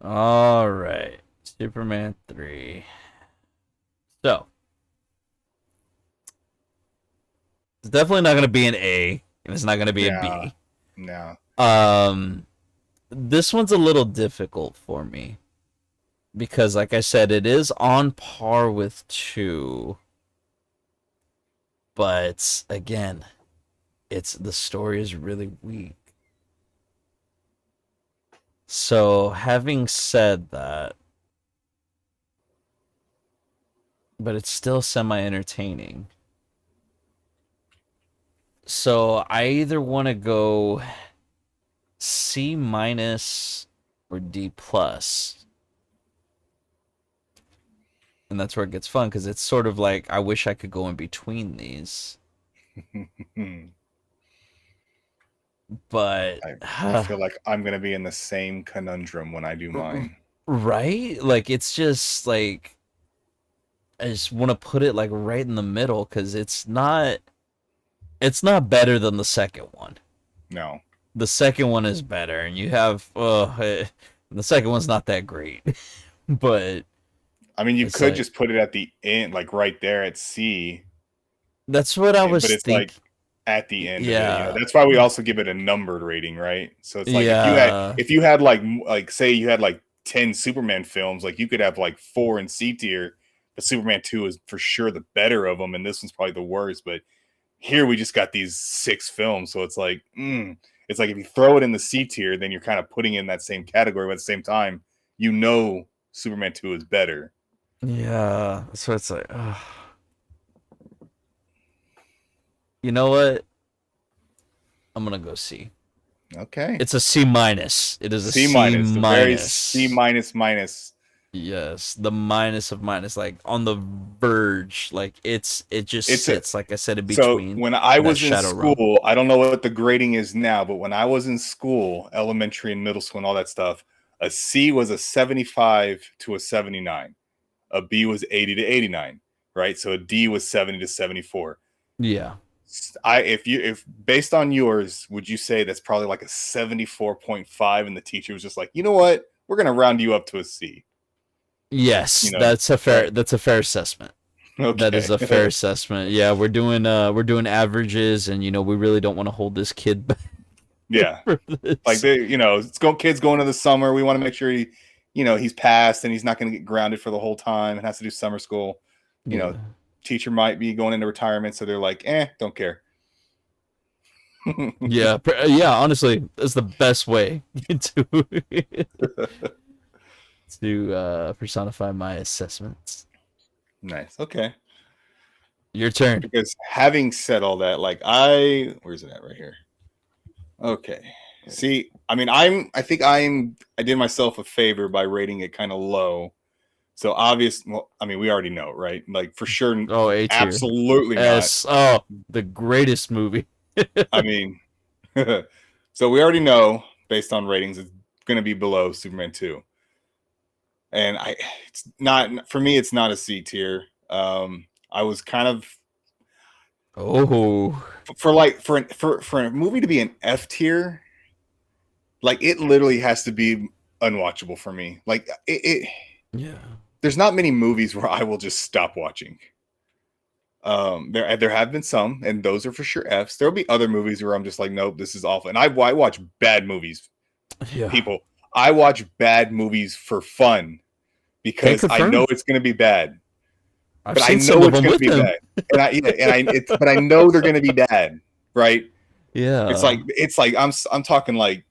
All right. Superman 3. So, it's definitely not going to be an A, and it's not going to be a no, B. no. Um, this one's a little difficult for me because, like I said, it is on par with 2, but again, the story is really weak. So, having said that, but it's still semi entertaining. So, I either want to go C minus or D plus. And that's where it gets fun because it's sort of like I wish I could go in between these. But I feel like I'm gonna be in the same conundrum when I do mine. right? Like it's just like I just want to put it like right in the middle because it's not better than the second one. No. The second one is better, and you have the second one's not that great, but I mean, you it's could like just put it at the end, like right there at C, that's what I but was it's like thinking. at the end of it. Yeah, That's why we also give it a numbered rating, right? So it's like if you had yeah, if you had like say you had like 10 Superman films, like you could have like 4 in C tier, but Superman 2 is for sure the better of them, and this one's probably the worst. But here we just got these 6 films, so it's like if you throw it in the C tier, then you're kind of putting it in that same category, but at the same time, Superman 2 is better. yeah. So it's like, you know what? I'm gonna go C. Okay. It's a C minus. It is a C C minus, a very C minus. minus minus. Yes, the minus of minus, like on the verge. Like it just It's a sits, like I said, in So between when I that was in shadow realm. school, I don't know what the grading is now, but when I was in school, elementary and middle school and all that stuff, a C was a 75 to a 79. A B was 80 to 89, right? So a D was 70 to 74. Yeah. If based on yours, would you say that's probably like a 74.5 and the teacher was just like, "You know what? We're going to round you up to a C." Yes, Right? that's a fair assessment. That is Okay. a fair assessment. Yeah, we're doing averages, and we really don't want to hold this kid back Yeah. for Like this. kids going to the summer. We want to make sure he's passed and he's not going to get grounded for the whole time and has to do summer school. You know, Yeah. teacher might be going into retirement, so they're like, don't care. Yeah, yeah, honestly, that's the best way to personify my assessments. Nice. Okay. Your turn. Because having said all that, where's it at right here? Okay. See, I mean, I did myself a favor by rating it kind of low. So well, I mean, we already know, right? Like for sure, Oh, A tier. absolutely not. S. Oh, the greatest movie. I mean, so we already know based on ratings, it's going to be below Superman 2. And it's not, for me, it's not a C tier. I was kind of, Oh. for a movie to be an F tier, like it literally has to be unwatchable for me. Like Yeah. there's not many movies where I will just stop watching. There have been some, and those are for sure Fs. There'll be other movies where I'm just like, nope, this is awful. And I watch bad movies. Yeah. People, I watch bad movies for fun because I know it's going to be bad. I've seen some of them with him. Bad. But I know they're going to be bad, right? Yeah. It's like I'm talking like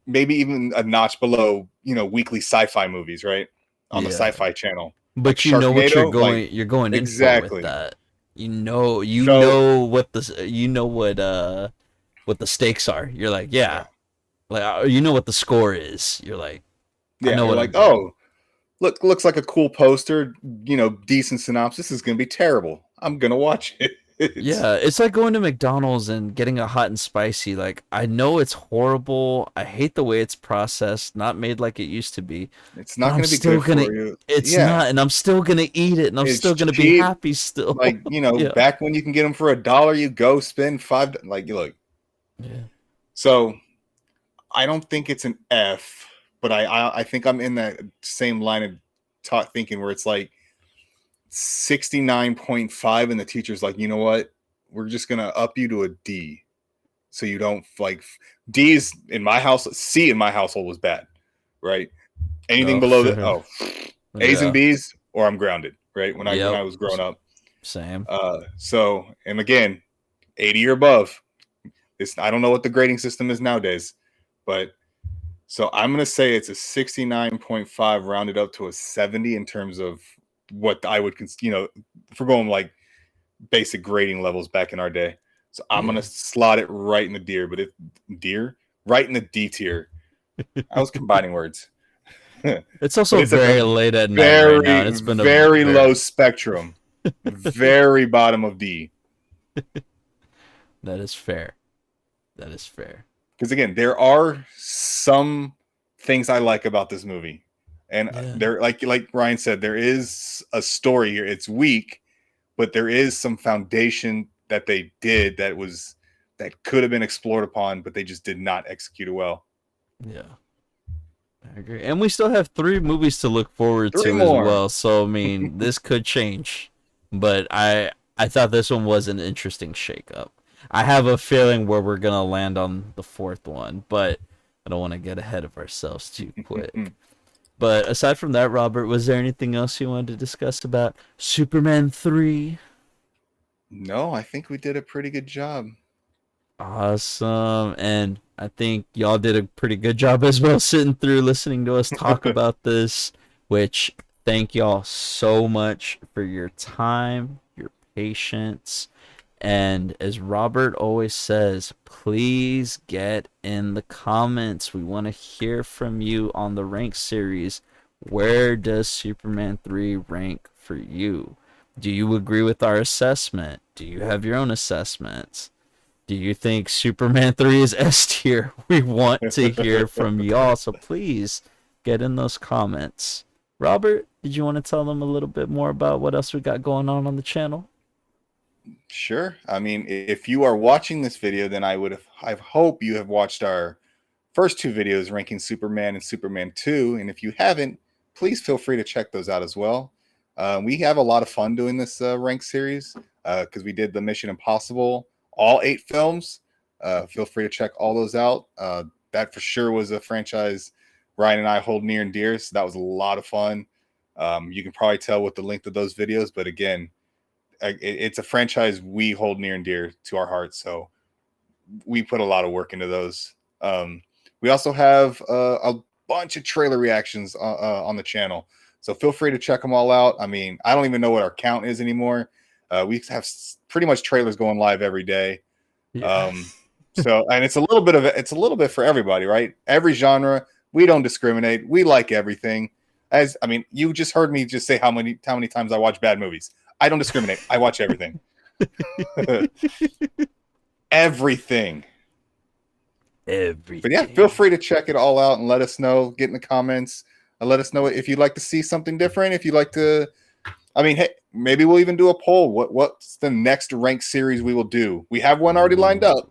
maybe even a notch below, weekly sci-fi movies, right? On the Sci-Fi Channel. But like you know what Sharknado, you're going in for with that. You know what what the stakes are. You're like, yeah. Like you know what the score is. You're like, I know you're what like, I'm doing. looks like a cool poster, decent synopsis. This is gonna be terrible. I'm gonna watch it. Yeah, it's like going to McDonald's and getting a hot and spicy. Like, I know it's horrible. I hate the way it's processed, not made like it used to be. It's But not I'm gonna be still good gonna. for you. It's Yeah, not, and I'm still gonna eat it, and I'm it's still gonna be cheap. happy still. Like Yeah. back when you can get them for $1, you go spend $5. Like you look. Yeah. So I don't think it's an F, but I think I'm in that same line of thinking where it's like 69.5, and the teacher's like, you know what? We're just gonna up you to a D, so you don't like D's in my house. C in my household was bad, right? Anything Oh, below that, A's and yeah. B's, or I'm grounded, right? When Yep. I was growing up. Same. So and again, 80 or above. I don't know what the grading system is nowadays, but so I'm gonna say it's a 69.5 rounded up to a 70 in terms of what I would consider, if we're going like basic grading levels back in our day. So I'm gonna slot it right in the right in the D tier. I was combining words. It's also It's very late at night right now, and it's been a very low spectrum. Very bottom of D. That is fair. That is fair. Because again, there are some things I like about this movie. And there, like Ryan said, there is a story here. It's weak, but there is some foundation that they did that could have been explored upon, but they just did not execute it well. Yeah. I agree. And we still have 3 movies to look forward to more. as well. So I mean, this could change. But I thought this one was an interesting shakeup. I have a feeling where we're gonna land on the 4th one, but I don't want to get ahead of ourselves too quick. But aside from that, Robert, was there anything else you wanted to discuss about Superman 3? No, I think we did a pretty good job. Awesome. And I think y'all did a pretty good job as well sitting through listening to us talk about this, which thank y'all so much for your time, your patience, and as Robert always says, please get in the comments. We want to hear from you on the rank series. Where does Superman 3 rank for you? Do you agree with our assessment? Do you have your own assessments? Do you think Superman 3 is S tier? We want to hear from y'all, so please get in those comments. Robert, did you want to tell them a little bit more about what else we got going on the channel? Sure. I mean, if you are watching this video, then I hope you have watched our first 2 videos ranking Superman and Superman 2. And if you haven't, please feel free to check those out as well. We have a lot of fun doing this rank series because we did the Mission Impossible, all 8 films. Feel free to check all those out. That for sure was a franchise Ryan and I hold near and dear. So that was a lot of fun. You can probably tell with the length of those videos, but again, it's a franchise we hold near and dear to our hearts. So we put a lot of work into those. We also have a bunch of trailer reactions on the channel. So feel free to check them all out. I mean, I don't even know what our count is anymore. We have pretty much trailers going live every day. Yeah. So, and it's a little bit for everybody, right? Every genre. We don't discriminate. We like everything. I mean, you just heard me just say how many times I watch bad movies. I don't discriminate. I watch everything. Everything. But yeah, feel Everything. free to check it all out and let us know. Get in the comments and let us know if you'd like to see something different. If you'd like to, I mean, hey, maybe we'll even do a poll. What's the next rank series we will do? We have one already lined up.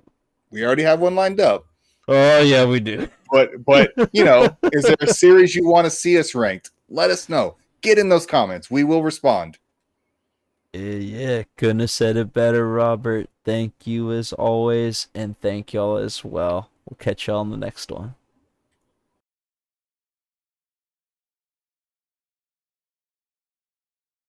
We already have one lined up. Oh yeah, we do. But you know, is there a series you want to see us ranked? Let us know. Get in those comments. We will respond. Yeah, couldn't have said it better, Robert. Thank you as always, and thank y'all as well. We'll catch y'all on the next one.